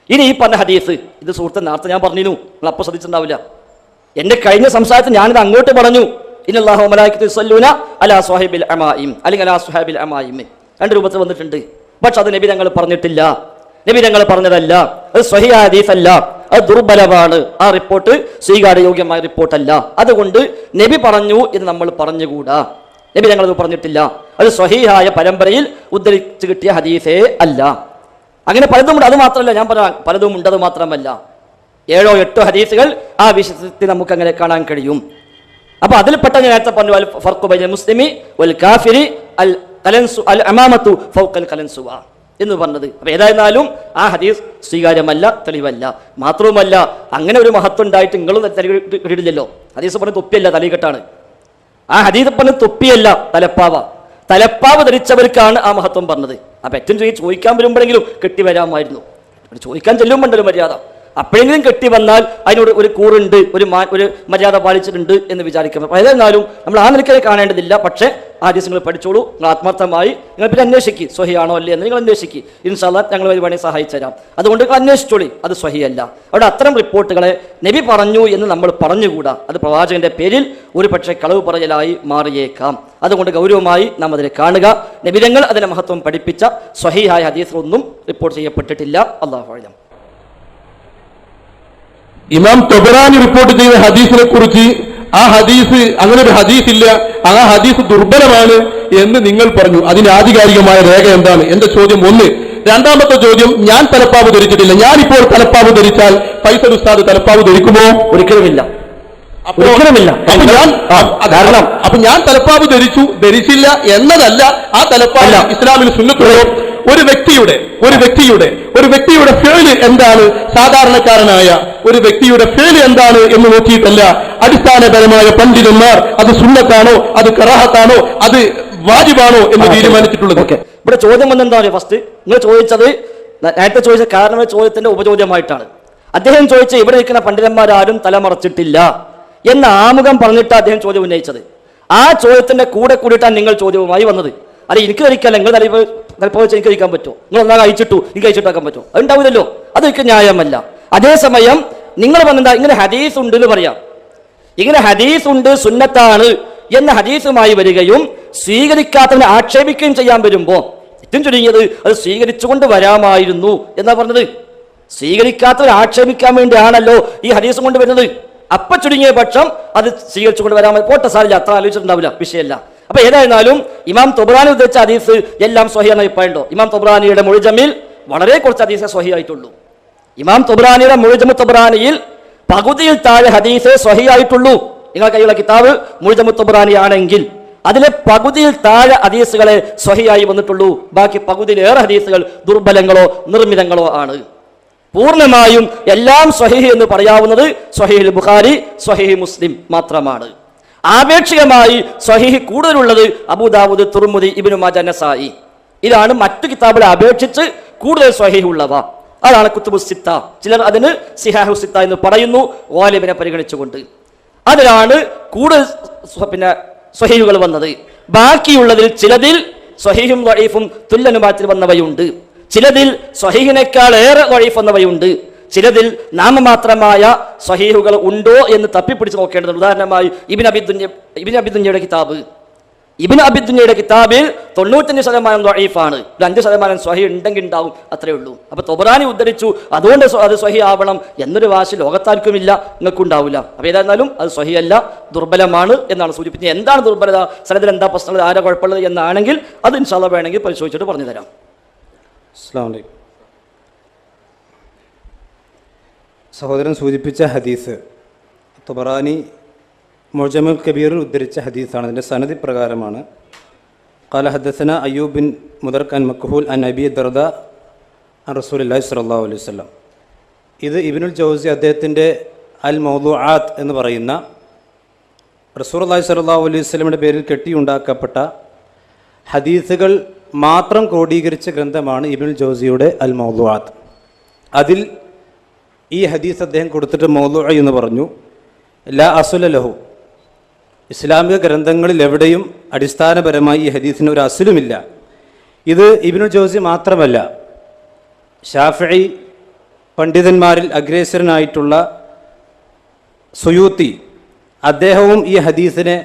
ഇനി ഈ പറഞ്ഞ ഹദീസ്, ഇത് സുഹൃത്ത് നേരത്തെ ഞാൻ പറഞ്ഞിരുന്നു, നിങ്ങൾ അപ്പോൾ ശ്രദ്ധിച്ചിട്ടുണ്ടാവില്ല. എന്റെ കഴിഞ്ഞ സംസാരത്തിൽ ഞാനിത് അങ്ങോട്ട് പറഞ്ഞു, ഇന്നല്ലാഹു മലായികത്തു യുസല്ലൂന അലാ സ്വഹിബിൽ അമായിം അല്ലെങ്കിൽ അലാ സ്വഹാബിൽ അമായിം, രണ്ട് രൂപത്തിൽ വന്നിട്ടുണ്ട്. പക്ഷെ അത് നബി തങ്ങൾ പറഞ്ഞിട്ടില്ല, നബി തങ്ങൾ പറഞ്ഞതല്ല, അത് സ്വഹീഹ ഹദീസല്ല, അത് ദുർബലമാണ്, ആ റിപ്പോർട്ട് സ്വീകാര്യയോഗ്യമായ റിപ്പോർട്ടല്ല. അതുകൊണ്ട് നബി പറഞ്ഞു എന്ന് നമ്മൾ പറഞ്ഞുകൂടാ. നബി തങ്ങൾ അത് പറഞ്ഞിട്ടില്ല, അത് സ്വഹീഹായ പരമ്പരയിൽ ഉദ്ധരിച്ചു കിട്ടിയ ഹദീസേ അല്ല. അങ്ങനെ പലതുമുണ്ട്, അത് മാത്രമല്ല ഞാൻ പറയാം, പലതുമുണ്ട്, അത് മാത്രമല്ല 7-8 ഹദീസുകൾ ആ വിഷയത്തിൽ നമുക്ക് അങ്ങനെ കാണാൻ കഴിയും. അപ്പൊ അതിൽപ്പെട്ട ഞാൻ നേരത്തെ പറഞ്ഞു, അൽ ഫർഖു ബൈനൽ മുസ്ലിമി വൽ കാഫിരി അൽ ഖലൻസു അൽ അമാമത്തു ഫൗഖൽ ഖലൻസുവ എന്ന് പറഞ്ഞത്. അപ്പൊ ഏതായിരുന്നാലും ആ ഹദീസ് സ്വീകാര്യമല്ല, തെളിവല്ല. മാത്രവുമല്ല അങ്ങനെ ഒരു മഹത്വം ഉണ്ടായിട്ട് നിങ്ങളും തലയിടില്ലല്ലോ. ഹദീസ് പറഞ്ഞ തൊപ്പിയല്ല, തലയിക്കെട്ടാണ്. ആ ഹദീസ് പറഞ്ഞ തൊപ്പിയല്ല, തലപ്പാവ് ധരിച്ചവർക്കാണ് ആ മഹത്വം പറഞ്ഞത്. അപ്പൊ ഏറ്റവും ചോദിക്കാൻ വരുമ്പോഴെങ്കിലും കെട്ടി വരാമായിരുന്നു. ചോദിക്കാൻ ചെല്ലുമ്പോണ്ടല്ലോ മര്യാദ, അപ്പോഴെങ്കിലും കെട്ടി വന്നാൽ അതിനോട് ഒരു കൂറുണ്ട്, ഒരു മര്യാദ പാലിച്ചിട്ടുണ്ട് എന്ന് വിചാരിക്കണം. അപ്പോൾ ഏതായിരുന്നാലും നമ്മൾ ആ നിലയ്ക്ക് കാണേണ്ടതില്ല. പക്ഷേ ആ ഹദീസ് നിങ്ങൾ പഠിച്ചോളൂ, നിങ്ങൾ ആത്മാർത്ഥമായി നിങ്ങൾ പിന്നെ അന്വേഷിക്കുക, സ്വഹിയാണോ അല്ലേ എന്ന് നിങ്ങൾ അന്വേഷിക്കുക. ഇൻഷാ അല്ലാഹ് ഞങ്ങൾ വേണമെങ്കിൽ സഹായിച്ചു തരാം. അതുകൊണ്ട് നിങ്ങൾ അന്വേഷിച്ചോളി, അത് സ്വഹിയല്ല. അവിടെ അത്തരം റിപ്പോർട്ടുകളെ നബി പറഞ്ഞു എന്ന് നമ്മൾ പറഞ്ഞുകൂടാ. അത് പ്രവാചകന്റെ പേരിൽ ഒരു പക്ഷേ കളവ് പറയലായി മാറിയേക്കാം. അതുകൊണ്ട് ഗൗരവമായി നാം അതിനെ കാണുക. നബിതങ്ങൾ അതിനെ മഹത്വം പഠിപ്പിച്ച സ്വഹീഹായ ഹദീസുകളൊന്നും റിപ്പോർട്ട് ചെയ്യപ്പെട്ടിട്ടില്ല. അല്ലാഹു അഅലം. ഇമാം തൊബറാനി റിപ്പോർട്ട് ചെയ്ത ഹദീസിനെ കുറിച്ച് ആ ഹദീസ് അങ്ങനെ ഒരു ഹദീസ് ഇല്ല, ആ ഹദീസ് ദുർബലമാണ് എന്ന് നിങ്ങൾ പറഞ്ഞു. അതിന് ആധികാരികമായ രേഖ എന്താണ്? എന്റെ ചോദ്യം ഒന്ന്. രണ്ടാമത്തെ ചോദ്യം, ഞാൻ തലപ്പാവ് ധരിച്ചിട്ടില്ല. ഞാനിപ്പോൾ തലപ്പാവ് ധരിച്ചാൽ ഫൈസൽ ഉസ്താദ് തലപ്പാവ് ധരിക്കുമോ? ഒരിക്കലുമില്ല. അപ്പൊ ഞാൻ തലപ്പാവ് ധരിച്ചില്ല എന്നതല്ല ആ തലപ്പാവ് ഇസ്ലാമിൽ സുന്നത്തുള്ളൂ. ഒരു വ്യക്തിയുടെ ഫേല് എന്താണ്, സാധാരണക്കാരനായ ഒരു വ്യക്തിയുടെ ഫേല് എന്താണ് എന്ന് നോക്കിയിട്ടല്ല അടിസ്ഥാനപരമായ പണ്ഡിതന്മാർ അത് സുന്നത്താണോ, അത് കറാഹത്താണോ, അത് വാജിബാണോ എന്ന് തീരുമാനിച്ചിട്ടുള്ളത്. ഇവിടെ ചോദ്യം വന്നെന്താ പറയുക? ഫസ്റ്റ് നിങ്ങൾ ചോദിച്ചത്, നേരത്തെ ചോദിച്ച കാരണമായ ചോദ്യത്തിന്റെ ഉപചോദ്യമായിട്ടാണ്. അദ്ദേഹം ചോദിച്ച ഇവിടെ നിൽക്കുന്ന പണ്ഡിതന്മാരാരും തലമറച്ചിട്ടില്ല എന്ന ആമുഖം പറഞ്ഞിട്ട് അദ്ദേഹം ചോദ്യം ഉന്നയിച്ചത്. ആ ചോദ്യത്തിന്റെ കൂടെ കൂടിയിട്ടാണ് നിങ്ങൾ ചോദ്യവുമായി വന്നത്. അല്ലെ എനിക്ക് ധരിക്കല്ല, നിങ്ങൾ തലപ്പോൾ വെച്ച് എനിക്ക് ധരിക്കാൻ പറ്റുമോ? നിങ്ങൾ ഒന്നാ അയച്ചിട്ടു എനിക്ക് അയച്ചിട്ടാക്കാൻ പറ്റുമോ? അതുണ്ടാവില്ലല്ലോ, അതൊക്കെ ന്യായമല്ല. അതേസമയം നിങ്ങൾ വന്നെന്താ ഇങ്ങനെ ഹദീസ് ഉണ്ട് എന്ന് പറയാം, ഇങ്ങനെ ഹദീസ് ഉണ്ട് സുന്നത്താണ് എന്ന ഹദീസുമായി വരികയും സ്വീകരിക്കാത്തവനെ ആക്ഷേപിക്കുകയും ചെയ്യാൻ വരുമ്പോ ഏറ്റവും ചുരുങ്ങിയത് അത് സ്വീകരിച്ചുകൊണ്ട് വരാമായിരുന്നു എന്നാ പറഞ്ഞത്. സ്വീകരിക്കാത്തവരെ ആക്ഷേപിക്കാൻ വേണ്ടിയാണല്ലോ ഈ ഹദീസ് കൊണ്ട് വരുന്നത്. അപ്പൊ ചുരുങ്ങിയ പക്ഷം അത് സ്വീകരിച്ചുകൊണ്ട് വരാൻ പോട്ടെ, സാരില്ല, അത്ര ആലോചിച്ചിട്ടുണ്ടാവില്ല, വിഷയമല്ല. അപ്പൊ ഏതായിരുന്നാലും ഇമാം തൊബ്രാനി ഉദ്ധരിച്ച ഹദീസ് എല്ലാം സ്വഹിയാണെന്ന് അഭിപ്രായമുണ്ടോ? ഇമാം തൊബ്രാനിയുടെ മുഅ്ജമിൽ വളരെ കുറച്ച് ഹദീസേ സ്വഹിയായിട്ടുള്ളൂ. ഇമാം തൊബ്രാനിയുടെ മുഅ്ജമു തൊബ്രാനിയിൽ പകുതിയിൽ താഴെ ഹദീസേ സ്വഹിയായിട്ടുള്ളൂ. നിങ്ങൾ കയ്യിലുള്ള കിതാബ് മുഅ്ജമു തൊബ്രാനി ആണെങ്കിൽ അതിലെ പകുതിയിൽ താഴെ ഹദീസുകളെ സ്വഹിയായി വന്നിട്ടുള്ളൂ. ബാക്കി പകുതിയിലേറെ ഹദീസുകൾ ദുർബലങ്ങളോ നിർമ്മിതങ്ങളോ ആണ്. പൂർണ്ണമായും എല്ലാം സ്വഹീഹ് എന്ന് പറയാവുന്നത് സ്വഹീഹുൽ ബുഖാരി, സ്വഹീഹ് മുസ്ലിം മാത്രമാണ്. ആപേക്ഷികമായി സ്വഹീഹ് കൂടുതലുള്ളത് അബൂദാവൂദ്, തുർമുദി, ഇബ്നു മാജ, നസായി. ഇതാണ് മറ്റു കിതാബുകളെ അപേക്ഷിച്ച് കൂടുതൽ സ്വഹീഹ് ഉള്ളവ. അതാണ് കുത്തുബു സിത്ത. ചിലർ അതിന് സിഹാഹു സിത്ത എന്ന് പറയുന്നു, ഗാലിബിനെ പരിഗണിച്ചുകൊണ്ട്. അതിലാണ് കൂടുതൽ സ്വഹീഹുകൾ വന്നത്. ബാക്കിയുള്ളതിൽ ചിലതിൽ സ്വഹീഹും ദഈഫും തുല്യനുപാതത്തിൽ വന്നവയുണ്ട്, ചിലതിൽ സ്വഹീഹിനേക്കാൾ ഏറെ ദഈഫ് വന്നവയുണ്ട്, ചിലതിൽ നാമമാത്രമായ സ്വഹീഹുകൾ ഉണ്ടോ എന്ന് തപ്പിപ്പിടിച്ച് നോക്കേണ്ടതുണ്ട്. ഉദാഹരണമായി ഇബ്നു അബി ദുനിയയുടെ കിതാബ്, ഇബ്നു അബി ദുനിയയുടെ കിതാബിൽ 95% ദഈഫാണ്, 5% സ്വഹീഹ് ഉണ്ടെങ്കിൽ ഉണ്ടാവും, അത്രയേ ഉള്ളൂ. അപ്പൊ തൊബ്രാനി ഉദ്ധരിച്ചു അതുകൊണ്ട് അത് സ്വഹീഹ് ആവണം എന്നൊരു വാശി ലോകത്താർക്കുമില്ല, നിങ്ങൾക്കുണ്ടാവില്ല. അപ്പൊ ഏതായിരുന്നാലും അത് സ്വഹീഹ് അല്ല, ദുർബലമാണ് എന്നാണ് സൂചിപ്പിച്ചത്. എന്താണ് ദുർബലത, സ്ഥലത്തിൽ എന്താ പ്രശ്നങ്ങൾ, ആരാ കുഴപ്പമുള്ളത് എന്നാണെങ്കിൽ അത് ഇൻഷാ അല്ലാഹ് വേണമെങ്കിൽ പരിശോധിച്ചിട്ട് പറഞ്ഞു തരാം. അസ്സലാമു അലൈക്കും. സഹോദരൻ സൂചിപ്പിച്ച ഹദീസ് തൊബറാനി മുഅ്ജമുൽ കബീറിൽ ഉദ്ധരിച്ച ഹദീസാണ്. അതിൻ്റെ സനദി പ്രകാരമാണ്. ഖാല ഹദ്ദസന അയ്യൂബ് ബിൻ മുദർക്ക് അൻ മക്ഹൂൽ അൻ അബി ദർദ അൻ റസൂലുള്ളാഹി സ്വല്ലല്ലാഹു അലൈഹി വസല്ലം. ഇത് ഇബ്നുൽ ജൗസി അദ്ദേഹത്തിൻ്റെ അൽ മൗദൂആത്ത് എന്ന് പറയുന്ന റസൂലുള്ളാഹി സ്വല്ലല്ലാഹു അലൈഹി വസല്ലമയുടെ പേരിൽ കെട്ടിയുണ്ടാക്കപ്പെട്ട ഹദീസുകൾ മാത്രം ക്രോഡീകരിച്ച ഗ്രന്ഥമാണ് ഇബ്നുൽ ജൗസിയുടെ അൽ മൗദൂആത്ത്. അതിൽ ഈ ഹദീസ് അദ്ദേഹം കൊടുത്തിട്ട് മൗദൂഅ എന്ന് പറഞ്ഞു. ലാ അസുല ലഹു, ഇസ്ലാമിക ഗ്രന്ഥങ്ങളിൽ എവിടെയും അടിസ്ഥാനപരമായി ഈ ഹദീസിന് ഒരു അസുലുമില്ല. ഇത് ഇബ്നുൽ ജൗസി മാത്രമല്ല, ഷാഫിഈ പണ്ഡിതന്മാരിൽ അഗ്രേസരനായിട്ടുള്ള സുയൂത്തി അദ്ദേഹവും ഈ ഹദീസിനെ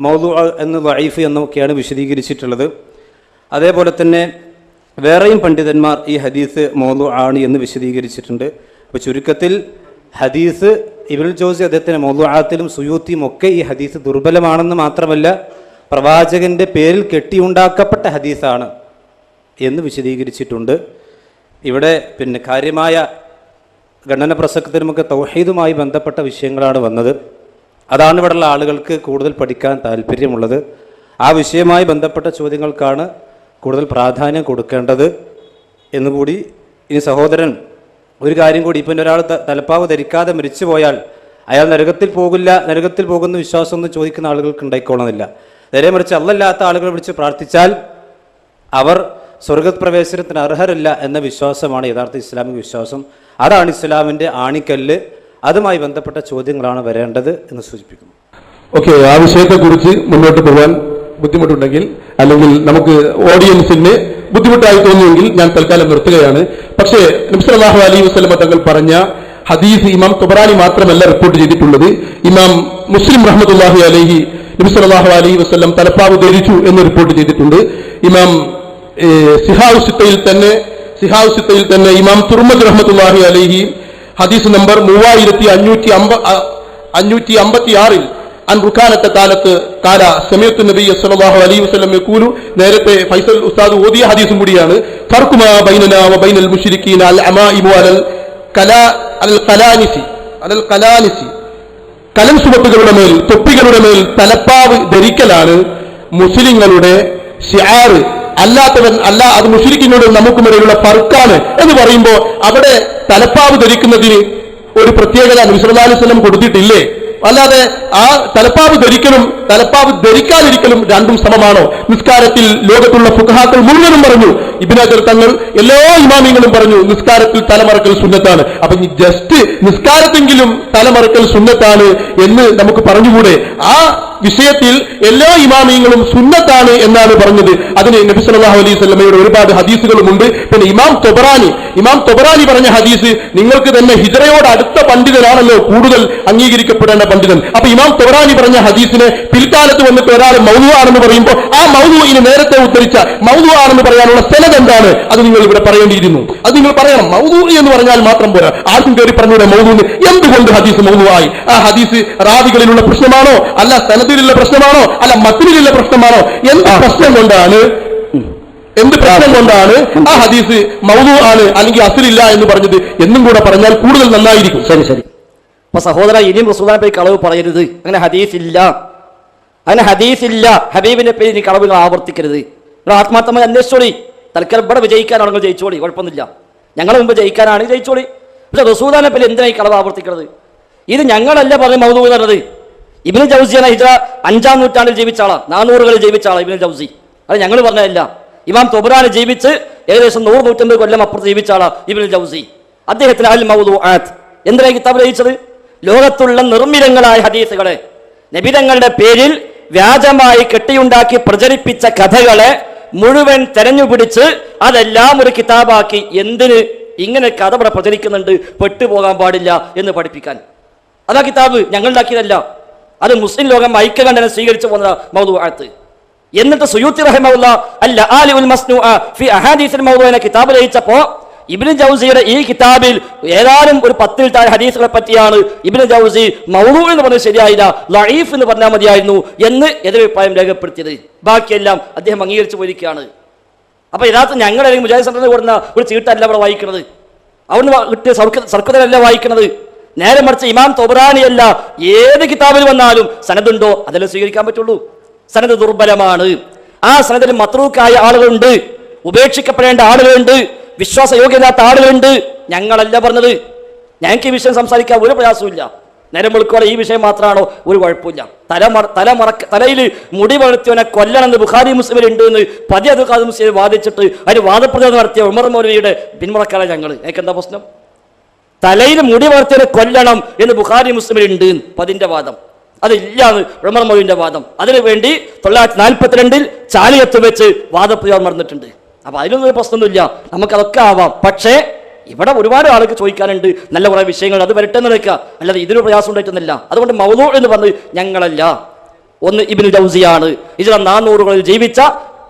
മൗദൂ എന്ന് ദഈഫ് എന്നൊക്കെയാണ് വിശദീകരിച്ചിട്ടുള്ളത്. അതേപോലെ തന്നെ വേറെയും പണ്ഡിതന്മാർ ഈ ഹദീസ് മൗദൂ ആണ് എന്ന് വിശദീകരിച്ചിട്ടുണ്ട്. അപ്പോൾ ചുരുക്കത്തിൽ ഹദീസ് ഇബ്നുൽ ജൗസി അദ്ദേഹത്തിൻ്റെ മൗദൂആത്തിലും സുയൂത്തിയും ഒക്കെ ഈ ഹദീസ് ദുർബലമാണെന്ന് മാത്രമല്ല പ്രവാചകൻ്റെ പേരിൽ കെട്ടിയുണ്ടാക്കപ്പെട്ട ഹദീസാണ് എന്ന് വിശദീകരിച്ചിട്ടുണ്ട്. ഇവിടെ പിന്നെ കാര്യമായ ഗണന പ്രസക്തത്തിനുമൊക്കെ തൗഹീദുമായി ബന്ധപ്പെട്ട വിഷയങ്ങളാണ് വന്നത്. അതാണ് ഇവിടെയുള്ള ആളുകൾക്ക് കൂടുതൽ പഠിക്കാൻ താല്പര്യമുള്ളത്. ആ വിഷയവുമായി ബന്ധപ്പെട്ട ചോദ്യങ്ങൾക്കാണ് കൂടുതൽ പ്രാധാന്യം കൊടുക്കേണ്ടത് എന്നുകൂടി. ഇനി സഹോദരൻ ഒരു കാര്യം കൂടി, ഇപ്പം ഒരാൾ തലപ്പാവ് ധരിക്കാതെ മരിച്ചു പോയാൽ അയാൾ നരകത്തിൽ പോകില്ല, നരകത്തിൽ പോകുന്ന വിശ്വാസമൊന്നും ചോദിക്കുന്ന ആളുകൾക്ക് ഉണ്ടായിക്കോണമെന്നില്ല. നേരെ മറിച്ച് അല്ലല്ലാത്ത ആളുകളെ വിളിച്ച് പ്രാർത്ഥിച്ചാൽ അവർ സ്വർഗപ്രവേശനത്തിന് അർഹരല്ല എന്ന വിശ്വാസമാണ് യഥാർത്ഥ ഇസ്ലാമിക വിശ്വാസം. അതാണ് ഇസ്ലാമിൻ്റെ ആണിക്കല്ല്. അതുമായി ബന്ധപ്പെട്ട ചോദ്യങ്ങളാണ് വരേണ്ടത് എന്ന് സൂചിപ്പിക്കുന്നു. ഓക്കെ, ആ വിഷയത്തെക്കുറിച്ച് മുന്നോട്ട് പോകാൻ ബുദ്ധിമുട്ടുണ്ടെങ്കിൽ അല്ലെങ്കിൽ നമുക്ക് ഓഡിയൻസിന് ബുദ്ധിമുട്ടായി തോന്നുമെങ്കിൽ ഞാൻ തൽക്കാലം നിർത്തുകയാണ്. പക്ഷേ നബി സല്ലല്ലാഹു അലൈഹി വസല്ലം തങ്ങൾ പറഞ്ഞ ഹദീസ് ഇമാം തൊബറാനി മാത്രമല്ല റിപ്പോർട്ട് ചെയ്തിട്ടുള്ളത്. ഇമാം മുസ്ലിം റഹ്മത്തുള്ളാഹി അലൈഹി നബി സല്ലല്ലാഹു അലൈഹി വസല്ലം തലപ്പാവ് ധരിച്ചു എന്ന് റിപ്പോർട്ട് ചെയ്തിട്ടുണ്ട്. ഇമാം സിഹാഉ സിത്തയിൽ തന്നെ ഇമാം തുർമദ് റഹ്മത്തുള്ളാഹി അലൈഹി ഹദീസ് നമ്പർ 3556 അൻ റുക്കാനത്തെ കാലത്ത് കാല സമയത്ത് നബി സല്ലല്ലാഹു അലൈഹി വസല്ലം യഖൂലു, നേരത്തെ ഫൈസൽ ഉസ്താദ് ഓതിയ ഹദീസും കൂടിയാണ്. ഫർഖുമാ ബൈനനാ വ ബൈനൽ മുശ്രിക്കീന അൽ അമാഇമു അലൽ ഖലാനിസി കലം സുബത്തുകളുടെ മേൽ, തൊപ്പികളുടെ മേൽ തലപ്പാവ് ധരിക്കലാണ് മുസ്ലിങ്ങളുടെ ശിആർ. അല്ലാത്തവൻ അല്ല, അത് മുശ്രിക്കിനോടും നമുക്കുമിടയിലുള്ള ഫർക്കാണ് എന്ന് പറയുമ്പോൾ അവിടെ തലപ്പാവ് ധരിക്കുന്നതിന് ഒരു പ്രത്യേകത നബി സല്ലല്ലാഹു അലൈഹി വസല്ലം കൊടുത്തിട്ടില്ലേ? അല്ലാതെ ആ തലപ്പാവ് ധരിക്കലും തലപ്പാവ് ധരിക്കാതിരിക്കലും രണ്ടും സമമാണോ? നിസ്കാരത്തിൽ ലോകത്തുള്ള ഫുഖഹാക്കൾ മുഴുവനും പറഞ്ഞു, ഇബ്നു ഹജർ തങ്ങൾ എല്ലാ ഇമാമിങ്ങളും പറഞ്ഞു നിസ്കാരത്തിൽ തലമറക്കൽ സുന്നത്താണ്. അപ്പൊ ജസ്റ്റ് നിസ്കാരത്തെങ്കിലും തലമറക്കൽ സുന്നത്താണ് എന്ന് നമുക്ക് പറഞ്ഞുകൂടെ? ആ വിഷയത്തിൽ എല്ലാ ഇമാമിങ്ങളും സുന്നത്താണ് എന്നാണ് പറഞ്ഞത്. അതിന് നബി സല്ലല്ലാഹു അലൈഹി വസല്ലമയുടെ ഒരുപാട് ഹദീസുകളുമുണ്ട്. പിന്നെ ഇമാം തൊബറാനി പറഞ്ഞ ഹദീസ്, നിങ്ങൾക്ക് തന്നെ ഹിജ്റയോട് അടുത്ത പണ്ഡിതനാണല്ലോ കൂടുതൽ അംഗീകരിക്കപ്പെടേണ്ട പണ്ഡിതൻ. അപ്പൊ ഇമാം തൊബറാനി പറഞ്ഞ ഹദീസിനെ പിൽക്കാലത്ത് വന്നിട്ട് ഒരാൾ മൗദൂ ആണെന്ന് പറയുമ്പോൾ ആ മൗദൂഇനെ നേരത്തെ ഉദ്ധരിച്ച മൗദൂ ആണെന്ന് പറയാനുള്ള സനദ് എന്താണ്? അത് നിങ്ങൾ ഇവിടെ പറയേണ്ടിയിരുന്നു. അത് നിങ്ങൾ പറയണം. മൗദൂ എന്ന് പറഞ്ഞാൽ മാത്രം പോരാ, ആർക്കും കയറി പറഞ്ഞൂടെ മൗദൂന്ന്. എന്തുകൊണ്ട് ഹദീസ് മൗദൂ ആയി? ആ ഹദീസ് റാവികളിലുള്ള പ്രശ്നമാണോ, അല്ല സനദിലുള്ള പ്രശ്നമാണോ, അല്ല മത്തിനിലുള്ള പ്രശ്നമാണോ? എന്ത് പ്രശ്നം കൊണ്ടാണ് ആ ഹദീസ് മൗദൂ ആണ് അല്ലെങ്കിൽ അസ്ലില്ല എന്ന് പറഞ്ഞത് എന്നും കൂടെ പറഞ്ഞാൽ കൂടുതൽ നന്നായിരിക്കും. ശരി. അപ്പൊ സഹോദര, ഇനിയും റസൂലുള്ളാഹിയെ പേര് കളവ് പറയരുത്. അങ്ങനെ ഹദീസില്ല. ഹബീബിന്റെ പേര് ഇനി കളവുകൾ ആവർത്തിക്കരുത്. നിങ്ങൾ ആത്മാർത്ഥമായി അന്വേഷിച്ചോളി. തൽക്കാലം ഇവിടെ വിജയിക്കാനാണെങ്കിൽ ജയിച്ചോളി, കുഴപ്പമൊന്നുമില്ല. ഞങ്ങളെ മുമ്പ് ജയിക്കാനാണെങ്കിൽ ജയിച്ചോളി. പക്ഷെ റസൂലുള്ളാഹിന്റെ പേര് എന്തിനായി കളവ് ആവർത്തിക്കുന്നത്? ഇത് ഞങ്ങളല്ല പറഞ്ഞ മൗദൂ എന്ന് പറഞ്ഞത്. ഇബ്നു ജൗസിയാണ് ഹിജ്റ 5-ാം നൂറ്റാണ്ടിൽ ജീവിച്ച ആളാ, 400കളിൽ ജീവിച്ച ആളാ ഇബ്നു ജൗസി. അത് ഞങ്ങൾ പറഞ്ഞതല്ല. ഇമാം തൊബറാനി ജീവിച്ച് ഏകദേശം 100-150 കൊല്ലം അപ്പുറത്ത് ജീവിച്ച ആളാ ഇബ്നു ജൗസി. അദ്ദേഹത്തിന് അൽ മൗദൂആത്ത് എന്തിനായി കിതാബ് രചിച്ചത്? ലോകത്തുള്ള നിർമ്മിതങ്ങളായ ഹദീസുകളെ, നബിതങ്ങളുടെ പേരിൽ വ്യാജമായി കെട്ടിയുണ്ടാക്കി പ്രചരിപ്പിച്ച കഥകളെ മുഴുവൻ തെരഞ്ഞുപിടിച്ച് അതെല്ലാം ഒരു കിതാബാക്കി. എന്തിന്? ഇങ്ങനെ കഥ ഇവിടെ പ്രചരിക്കുന്നുണ്ട്, പെട്ടുപോകാൻ പാടില്ല എന്ന് പഠിപ്പിക്കാൻ. അതാ കിതാബ്, ഞങ്ങൾ ഉണ്ടാക്കിയതല്ല. അത് മുസ്ലിം ലോകം ഐക്യകണ്ഠനം സ്വീകരിച്ചു പോകുന്ന മൗദൂആത്ത്. എന്നിട്ട് സുയൂത്തി റഹിമഹുല്ലാ അൽ ആലിഉൽ മസ്നൂഅ ഫി അഹാദീസിൽ മൗദൂ എന്ന കിതാബ് രചിച്ചപ്പോൾ ഇബ്നു ജൗസിയുടെ ഈ കിതാബിൽ ഏതാനും ഒരു 10-ൽ താഴെ ഹദീസുകളെ പറ്റിയാണ് ഇബ്നു ജൗസി മൗദൂ എന്ന് പറഞ്ഞത് ശരിയായില്ല, ലഈഫ് എന്ന് പറഞ്ഞാൽ മതിയായിരുന്നു എന്ന് എതിരഭിപ്രായം രേഖപ്പെടുത്തിയത്. ബാക്കിയെല്ലാം അദ്ദേഹം അംഗീകരിച്ചു പോയിരിക്കുകയാണ്. അപ്പൊ യഥാർത്ഥം ഞങ്ങൾ അല്ലെങ്കിൽ മുജാഹിദ് സെന്ററിന് കൊടുക്കുന്ന ഒരു ചീട്ടല്ല ഇവിടെ വായിക്കുന്നത്, അവിടുന്ന് കിട്ടിയ സർക്കുലറല്ല വായിക്കുന്നത്. നേരെ മറിച്ച് ഇമാം തൊബറാനിയല്ല ഏത് കിതാബിൽ വന്നാലും സനദുണ്ടോ അതെല്ലാം സ്വീകരിക്കാൻ പറ്റുള്ളൂ. സനദ് ദുർബലമാണ്. ആ സനദിൽ മത്രൂക്കായ ആളുകളുണ്ട്, ഉപേക്ഷിക്കപ്പെടേണ്ട ആളുകളുണ്ട്, വിശ്വാസയോഗ്യമില്ലാത്ത ആളുകളുണ്ട്. ഞങ്ങളല്ല പറഞ്ഞത്. ഞങ്ങൾക്ക് ഈ വിഷയം സംസാരിക്കാൻ ഒരു പ്രയാസമില്ല. നേരം വെളുക്കോടെ ഈ വിഷയം മാത്രമാണോ? ഒരു കുഴപ്പമില്ല. തലയിൽ മുടി വളർത്തിയവനെ കൊല്ലണമെന്ന് ബുഖാരി മുസ്ലിമിൽ ഉണ്ട് എന്ന് പതിയത് മുസ്ലിം വാദിച്ചിട്ട് അതിന് വാദപ്രതിരോധം നടത്തിയ ഉമർ മൗലവിയുടെ പിന്മുറക്കാരെ ഞങ്ങൾ. എനിക്ക് എന്താ പ്രശ്നം? തലയിൽ മുടി വളർത്തിയവനെ കൊല്ലണം എന്ന് ബുഖാരി മുസ്ലിമിൽ ഉണ്ട് പതിന്റെ വാദം. അതില്ലാന്ന് ഉമർ മൗലവിന്റെ വാദം. അതിനുവേണ്ടി 1942 ചാലിയത്ത് വെച്ച് വാദപ്രതിരോധം നടന്നിട്ടുണ്ട്. അപ്പൊ അതിലൊന്നും പ്രശ്നമൊന്നുമില്ല, നമുക്കതൊക്കെ ആവാം. പക്ഷേ ഇവിടെ ഒരുപാട് ആൾക്ക് ചോദിക്കാനുണ്ട്, നല്ല കുറെ വിഷയങ്ങൾ, അത് വരട്ടെ എന്ന് വെക്കുക, അല്ലാതെ ഇതിന് പ്രയാസം ഉണ്ടായിട്ടൊന്നുമില്ല. അതുകൊണ്ട് മൗദൂ എന്ന് പറഞ്ഞ് ഞങ്ങളല്ല. ഒന്ന് ഇബ്നു ജൗസിയാണ്, ഹിജ്റ 400കളിൽ ജീവിച്ച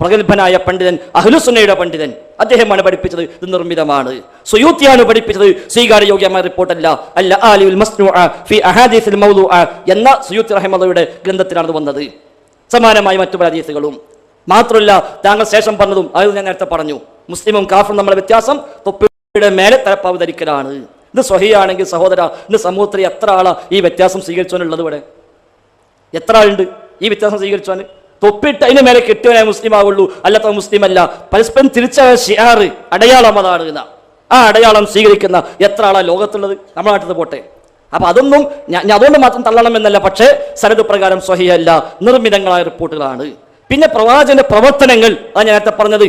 പ്രഗത്ഭനായ പണ്ഡിതൻ, അഹ്ലുസുന്നയുടെ പണ്ഡിതൻ. അദ്ദേഹമാണ് പഠിപ്പിച്ചത് ഇത് നിർമ്മിതമാണ്. സുയൂത്തിയാണ് പഠിപ്പിച്ചത് സ്വീകാര്യയോഗ്യമായ റിപ്പോർട്ടല്ല. അല്ല ആലിഉൽ മസ്നൂഅ ഫി അഹാദീസിൽ മൗദൂഅ എന്ന സുയൂത്തി റഹിമഹുള്ളയുടെ ഗ്രന്ഥത്തിലാണ് വന്നത്. സമാനമായി മറ്റു പല ഹദീസുകളും. മാത്രമല്ല താങ്കൾ ശേഷം പറഞ്ഞതും അത് ഞാൻ നേരത്തെ പറഞ്ഞു, മുസ്ലിമും കാഫറും തമ്മിലുള്ള വ്യത്യാസം തൊപ്പിയുടെ മേലെ തലപ്പാവ് ധരിക്കലാണ്. ഇത് സ്വഹിയാണെങ്കിൽ സഹോദര, ഇന്ന് സമൂഹത്തിൽ എത്ര ആളാ ഈ വ്യത്യാസം സ്വീകരിച്ചവനുള്ളത്? ഇവിടെ എത്ര ആളുണ്ട് ഈ വ്യത്യാസം സ്വീകരിച്ചവന്? തൊപ്പിട്ട് അതിന് മേലെ കെട്ടിയവനെ മുസ്ലിം ആവുള്ളൂ, അല്ലാത്ത മുസ്ലിം അല്ല. പരസ്പരം തിരിച്ച ഷിആർ അടയാളം അതാണ്. ആ അടയാളം സ്വീകരിക്കുന്ന എത്ര ആളാ ലോകത്തുള്ളത്? നമ്മുടെ നാട്ടിൽ പോട്ടെ. അപ്പൊ അതൊന്നും ഞാൻ അതുകൊണ്ട് മാത്രം തള്ളണം എന്നല്ല, പക്ഷേ സനദ് പ്രകാരം സ്വഹിയല്ല, നിർമ്മിതങ്ങളായ റിപ്പോർട്ടുകളാണ്. പിന്നെ പ്രവാചകന്റെ പ്രവർത്തനങ്ങൾ, അത് ഞാൻ നേരത്തെ പറഞ്ഞത്,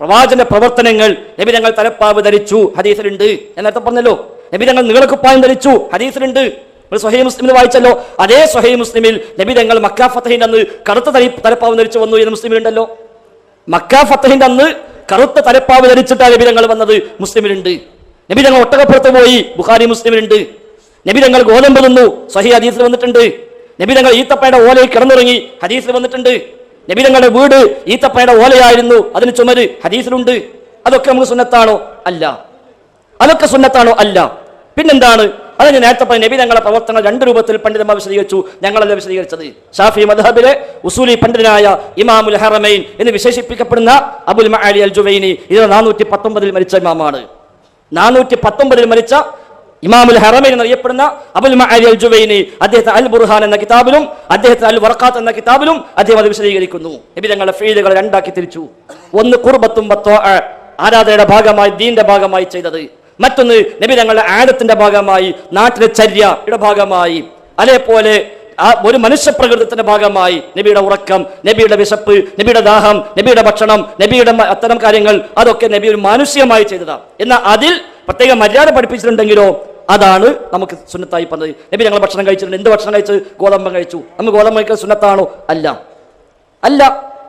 പ്രവാചകന്റെ പ്രവർത്തനങ്ങൾ, നബി തങ്ങൾ തലപ്പാവ് ധരിച്ചു, ഹദീസിലുണ്ട്. ഞാൻ നേരത്തെ പറഞ്ഞല്ലോ, നബി തങ്ങൾ നീളക്കുപ്പായം ധരിച്ചു, ഹദീസിലുണ്ട്. സ്വഹീഹ് മുസ്ലിമിൽ വായിച്ചല്ലോ. അതേ സ്വഹീഹ് മുസ്ലിമിൽ നബി തങ്ങൾ മക്കാ ഫതഹിന്റെ അന്ന് കറുത്ത തലപ്പാവ് ധരിച്ചു വന്നു എന്ന് മുസ്ലിമിലുണ്ടല്ലോ. മക്കാ ഫതഹിന്റെ അന്ന് കറുത്ത തലപ്പാവ് ധരിച്ചിട്ടാണ് നബി തങ്ങൾ വന്നത്, മുസ്ലിമിലുണ്ട്. നബി തങ്ങൾ ഒട്ടകപ്പുറത്ത് പോയി, ബുഖാരി മുസ്ലിമിലുണ്ട്. നബി തങ്ങൾ ഗോതമ്പ് തിന്നു, സ്വഹീഹ് ഹദീസിൽ വന്നിട്ടുണ്ട്. നബി തങ്ങൾ ഈത്തപ്പയുടെ ഓലയിൽ കിടന്നുറങ്ങി, ഹദീസിൽ വന്നിട്ടുണ്ട്. നബി തങ്ങളുടെ വീട് ഈത്തപ്പയുടെ ഓലയായിരുന്നു, അതിന് ചുമര്, ഹദീസിലുണ്ട്. അതൊക്കെ നമുക്ക് സുന്നത്താണോ? അല്ല. അതൊക്കെ സുന്നത്താണോ? അല്ല. പിന്നെന്താണ്? അത് ഞാൻ നേരത്തെ പറഞ്ഞ നബി തങ്ങളുടെ പ്രവർത്തനങ്ങൾ രണ്ട് രൂപത്തിൽ പണ്ഡിതന്മാർ വിശദീകരിച്ചു, ഞങ്ങളല്ല വിശദീകരിച്ചത്. ഷാഫി മദ്ഹബിലെ ഉസൂലി പണ്ഡിതനായ ഇമാമുൽ ഹറമൈൻ എന്ന് വിശേഷിപ്പിക്കപ്പെടുന്ന അബുൽ മഅലി അൽ ജുവൈനി 419 മരിച്ച ഇമാമാണ്. 419 മരിച്ച ഇമാമുൽ ഹറമൈൻ എന്നറിയപ്പെടുന്ന അബുൽ മഅലി അൽ ജുവൈനി അദ്ദേഹത്തെ അൽ ബുർഹാൻ എന്ന കിതാബിലും അദ്ദേഹത്തെ അൽ വറഖാത്ത് എന്ന കിതാബിലും അദ്ദേഹം അത് വിശദീകരിക്കുന്നു. നബി തങ്ങളുടെ ഫീലുകൾ രണ്ടാക്കി തിരിച്ചു. ഒന്ന് ഖുർബത്തും വത്വാഅ, ആരാധനയുടെ ഭാഗമായി, ദീന്റെ ഭാഗമായി ചെയ്തത്. മറ്റൊന്ന് നബി തങ്ങളുടെ ആദത്തിന്റെ ഭാഗമായി, നാട്ടിലെ ചര്യയുടെ ഭാഗമായി. അതേപോലെ ഒരു മനുഷ്യ പ്രകൃതത്തിന്റെ ഭാഗമായി നബിയുടെ ഉറക്കം, നബിയുടെ വിശപ്പ്, നബിയുടെ ദാഹം, നബിയുടെ ഭക്ഷണം, നബിയുടെ അത്തരം കാര്യങ്ങൾ, അതൊക്കെ നബി ഒരു മാനുഷികമായി ചെയ്തതാണ്. എന്നാൽ അതിൽ പ്രത്യേക മര്യാദ പഠിപ്പിച്ചിട്ടുണ്ടെങ്കിലോ അതാണ് നമുക്ക് സുന്നത്തായി പറഞ്ഞത്. നബി ഞങ്ങൾ ഭക്ഷണം കഴിച്ചിട്ടുണ്ട്. എന്ത് ഭക്ഷണം കഴിച്ച്? ഗോതമ്പം കഴിച്ചു. നമുക്ക് ഗോതമ്പ് കഴിക്കൽ സുന്നത്താണോ? അല്ല. അല്ല.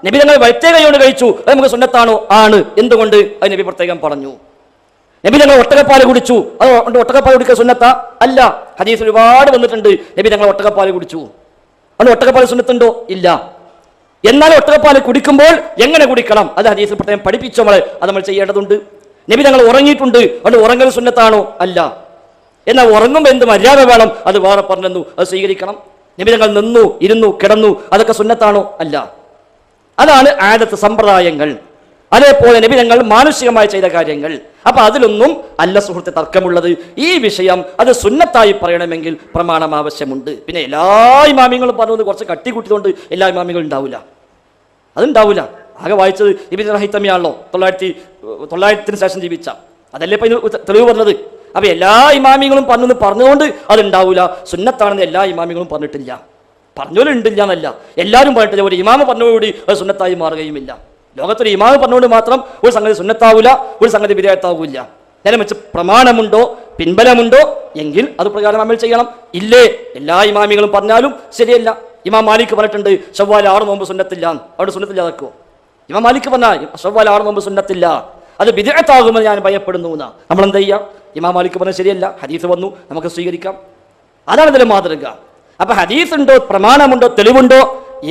നബി ഞങ്ങൾ വൈറ്റേ കൈകൊണ്ട് കഴിച്ചു, അത് നമുക്ക് സുന്നത്താണോ? ആണ്. എന്തുകൊണ്ട്? അത് നബി പ്രത്യേകം പറഞ്ഞു. നബി ഞങ്ങൾ ഒട്ടകപ്പാല് കുടിച്ചു, അതുകൊണ്ട് ഒട്ടകപ്പാല് കുടിക്കുക സുന്നത്താ? അല്ല. ഹദീസ് ഒരുപാട് വന്നിട്ടുണ്ട്, നബി ഞങ്ങൾ ഒട്ടകപ്പാല് കുടിച്ചു, അതുകൊണ്ട് ഒട്ടകപ്പാല് സുന്നത്തുണ്ടോ? ഇല്ല. എന്നാൽ ഒട്ടകപ്പാല് കുടിക്കുമ്പോൾ എങ്ങനെ കുടിക്കണം അത് ഹദീസിൽ പ്രത്യേകം പഠിപ്പിച്ചു നമ്മളെ, അത് നമ്മൾ ചെയ്യേണ്ടതുണ്ട്. നബി ഞങ്ങൾ ഉറങ്ങിയിട്ടുണ്ട്, അതുകൊണ്ട് ഉറങ്ങൽ സുന്നത്താണോ? അല്ല. എന്നാൽ ഉറങ്ങുമ്പോൾ എന്ത് മര്യാദ വേണം അത് വേറെ പറഞ്ഞു, അത് സ്വീകരിക്കണം. നബി ഞങ്ങൾ നിന്നു, ഇരുന്നു, കിടന്നു, അതൊക്കെ സുന്നത്താണോ? അല്ല. അതാണ് ആദത്ത്, സമ്പ്രദായങ്ങൾ. അതേപോലെ നബി ഞങ്ങൾ മാനുഷികമായി ചെയ്ത കാര്യങ്ങൾ. അപ്പൊ അതിലൊന്നും അല്ല സുഹൃത്തെ തർക്കമുള്ളത്. ഈ വിഷയം അത് സുന്നത്തായി പറയണമെങ്കിൽ പ്രമാണം ആവശ്യമുണ്ട്. പിന്നെ എല്ലാ ഇമാമിങ്ങളും പറഞ്ഞത് കുറച്ച് കട്ടിക്കൂട്ടിയതുകൊണ്ട് എല്ലാ ഇമാമികളും ഉണ്ടാവില്ല, അതുണ്ടാവില്ല. ആകെ വായിച്ചത് ഇബ്നു ഹൈതമിയാണല്ലോ, 900 ശേഷം ജീവിച്ച, അതല്ലേ ഇപ്പൊ ഇതിന് തെളിവ് പറഞ്ഞത്. അപ്പൊ എല്ലാ ഇമാമികളും പറഞ്ഞുകൊണ്ട് അതുണ്ടാവില്ല. സുന്നത്താണെന്ന് എല്ലാ ഇമാമികളും പറഞ്ഞിട്ടില്ല, പറഞ്ഞോലും ഉണ്ടില്ല എന്നല്ല, എല്ലാവരും പറഞ്ഞിട്ടില്ല. ഒരു ഇമാമ പറഞ്ഞോടുകൂടി അത് സുന്നത്തായി മാറുകയുമില്ല. ലോകത്തൊരു ഇമാമ പറഞ്ഞുകൊണ്ട് മാത്രം ഒരു സംഗതി സുന്നത്താവില്ല, ഒരു സംഗതി വിധേയത്താവില്ല. നേരെ വെച്ച് പ്രമാണമുണ്ടോ, പിൻബലമുണ്ടോ എങ്കിൽ അത് പ്രകാരം അമൽ ചെയ്യണം. ഇല്ലേ എല്ലാ ഇമാമികളും പറഞ്ഞാലും ശരിയല്ല. ഇമാം മാലിക് പറഞ്ഞിട്ടുണ്ട് ശവ്വാൽ 6 നോമ്പ് സുന്നത്തില്ല, അവിടെ സുന്നത്തില്ല അതൊക്കെ. ഇമാം മാലിക് പറഞ്ഞാൽ ശവ്വാൽ 6 നോമ്പ് സുന്നത്തില്ല, അത് ബിദ്അത്താകുമെന്ന് ഞാൻ ഭയപ്പെടുന്നു എന്നാ. നമ്മൾ എന്താ ചെയ്യാം? ഇമാം മാലിക് പറഞ്ഞാൽ ശരിയല്ല, ഹദീസ് വന്നു, നമുക്ക് സ്വീകരിക്കാം. അതാണ് ഇതിലെ മാതൃക. അപ്പൊ ഹദീസ് ഉണ്ടോ, പ്രമാണമുണ്ടോ, തെളിവുണ്ടോ,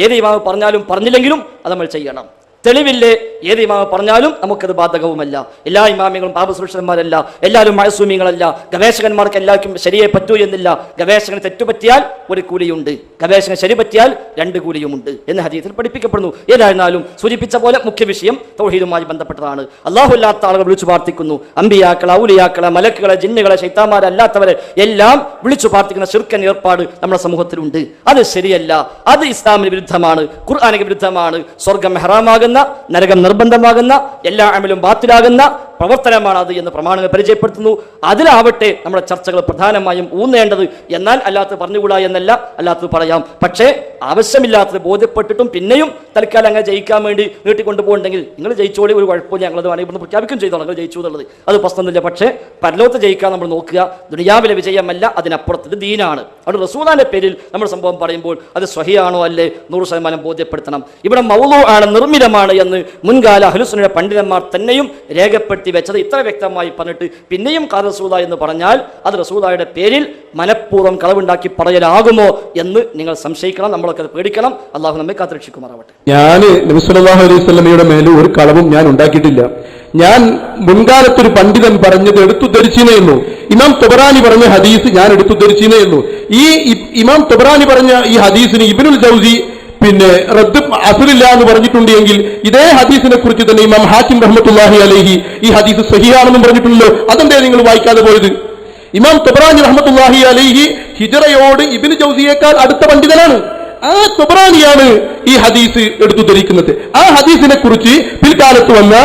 ഏത് ഇമാം പറഞ്ഞാലും പറഞ്ഞില്ലെങ്കിലും അത് നമ്മൾ ചെയ്യണം. തെളിവില്ലേ, ഏത് ഇമാമ പറഞ്ഞാലും നമുക്കത് ബാധകവുമല്ല. എല്ലാ ഇമാമികളും പാപസുരക്ഷന്മാരല്ല, എല്ലാവരും മഅസൂമികളല്ല. ഗവേഷകന്മാർക്ക് എല്ലാവർക്കും ശരിയെ പറ്റൂ എന്നില്ല. ഗവേഷകന് തെറ്റുപറ്റിയാൽ ഒരു കൂലിയുണ്ട്, ഗവേഷകന് ശരി പറ്റിയാൽ 2 കൂലിയുമുണ്ട് എന്ന് ഹദീസിൽ പഠിപ്പിക്കപ്പെടുന്നു. ഏതായിരുന്നാലും സൂചിപ്പിച്ച പോലെ മുഖ്യ വിഷയം തൗഹീദുമായി ബന്ധപ്പെട്ടതാണ്. അല്ലാഹു അല്ലാത്ത ആളുകൾ വിളിച്ചു പ്രാർത്ഥിക്കുന്നു, അമ്പിയാക്കളെ, ഔലിയാക്കളെ, മലക്കുകളെ, ജിന്നുകളെ, ശൈത്താന്മാരെ അല്ലാത്തവരെ എല്ലാം വിളിച്ചു പ്രാർത്ഥിക്കുന്ന ശിർക്കൻ ഏർപ്പാട് നമ്മുടെ സമൂഹത്തിലുണ്ട്. അത് ശരിയല്ല, അത് ഇസ്ലാമിന് വിരുദ്ധമാണ്, ഖുർആനിന് വിരുദ്ധമാണ്. സ്വർഗം ഹറാമാകുന്ന, നരകം നിർബന്ധമാകുന്ന, എല്ലാ അമലും ബാത്തിലാകുന്ന പ്രവർത്തനമാണ് അത് എന്ന് പ്രമാണങ്ങൾ പരിചയപ്പെടുത്തുന്നു. അതിലാവട്ടെ നമ്മുടെ ചർച്ചകൾ പ്രധാനമായും ഊന്നേണ്ടത്. എന്നാൽ അല്ലാത്തത് പറഞ്ഞുകൂടാ എന്നല്ല, അല്ലാത്തത് പറയാം. പക്ഷേ ആവശ്യമില്ലാത്തത് ബോധ്യപ്പെട്ടിട്ടും പിന്നെയും തൽക്കാലം അങ്ങനെ ജയിക്കാൻ വേണ്ടി നീട്ടിക്കൊണ്ടു പോകുന്നുണ്ടെങ്കിൽ നിങ്ങൾ ജയിച്ചോളി, ഒരു കുഴപ്പമില്ല, ഞങ്ങളത് വേണമെങ്കിൽ ഇവിടുന്ന് പ്രഖ്യാപിക്കും ചെയ്തോളാം നിങ്ങൾ ജയിച്ചു എന്നുള്ളത്, അത് പ്രശ്നമൊന്നുമില്ല. പക്ഷേ പരലോകത്ത് ജയിക്കാൻ നമ്മൾ നോക്കുക, ദുനിയാവിലെ വിജയമല്ല, അതിനപ്പുറത്ത് ഇത് ദീനാണ്. അവിടെ റസൂലിന്റെ പേരിൽ നമ്മൾ സംഭവം പറയുമ്പോൾ അത് സ്വഹിയാണോ അല്ലേ 100% ബോധ്യപ്പെടുത്തണം. ഇവിടെ മൗളൂ ആണ്, നിർമ്മിതമാണ് എന്ന് മുൻകാല അഹ്ലുസുന്നയുടെ പണ്ഡിതന്മാർ തന്നെയും രേഖപ്പെടുത്തി വെച്ചത് ഇത്ര വ്യക്തമായി പറഞ്ഞിട്ട് പിന്നെയും ഖാല റസൂല എന്ന് പറഞ്ഞാൽ അത് റസൂലായുടെ പേരിൽ മനഃപൂർവ്വം കളവുണ്ടാക്കി പറയലാകുമോ എന്ന് നിങ്ങൾ സംശയിക്കണം. നമ്മളൊക്കെ അത് പേടിക്കണം. അള്ളാഹു നമ്മെ കാത്തുരക്ഷിക്കുമാറാവട്ടെ. ഞാൻ നബി സല്ലല്ലാഹു അലൈഹി വസല്ലമയുടെ മേലെ ഒരു കളവും ഞാൻ ഉണ്ടാക്കിയിട്ടില്ല. ഞാൻ മുൻകാലത്തൊരു പണ്ഡിതൻ പറഞ്ഞത് എടുത്തുദ്ധരിച്ചേ എന്നു. ഇമാം തൊബറാനി പറഞ്ഞ ഹദീസ് ഞാൻ എടുത്തുദ്ധരിച്ചേ എന്നു. ഈ ഇമാം തൊബറാനി പറഞ്ഞ ഈ ഹദീസിന് ഇബ്നുൽ ജൗസി റദ്ദ് അസലില്ല എന്ന് പറഞ്ഞിട്ടുണ്ട് എങ്കിൽ ഇതേ ഹദീസിനെ കുറിച്ച് തന്നെ ഇമാം ഹാക്കിം റഹ്മത്തുള്ളാഹി അലൈഹി ഈ ഹദീസ് സഹിഹാണെന്നും പറഞ്ഞിട്ടുണ്ടല്ലോ. അതെന്തേ നിങ്ങൾ വായിക്കാതെ പോയത്? ഇമാം തൊബറാനി റഹ്മത്തുള്ളാഹി അലൈഹി ഹിജറയോട് ഇബ്നു ജൗസിയേക്കാൾ അടുത്ത പണ്ഡിതനാണ്. ആ തൊബറാനിയാണ് ഈ ഹദീസ് എടുത്തുദ്ധരിക്കുന്നത്. ആ ഹദീസിനെ കുറിച്ച് പിൽക്കാലത്ത് വന്ന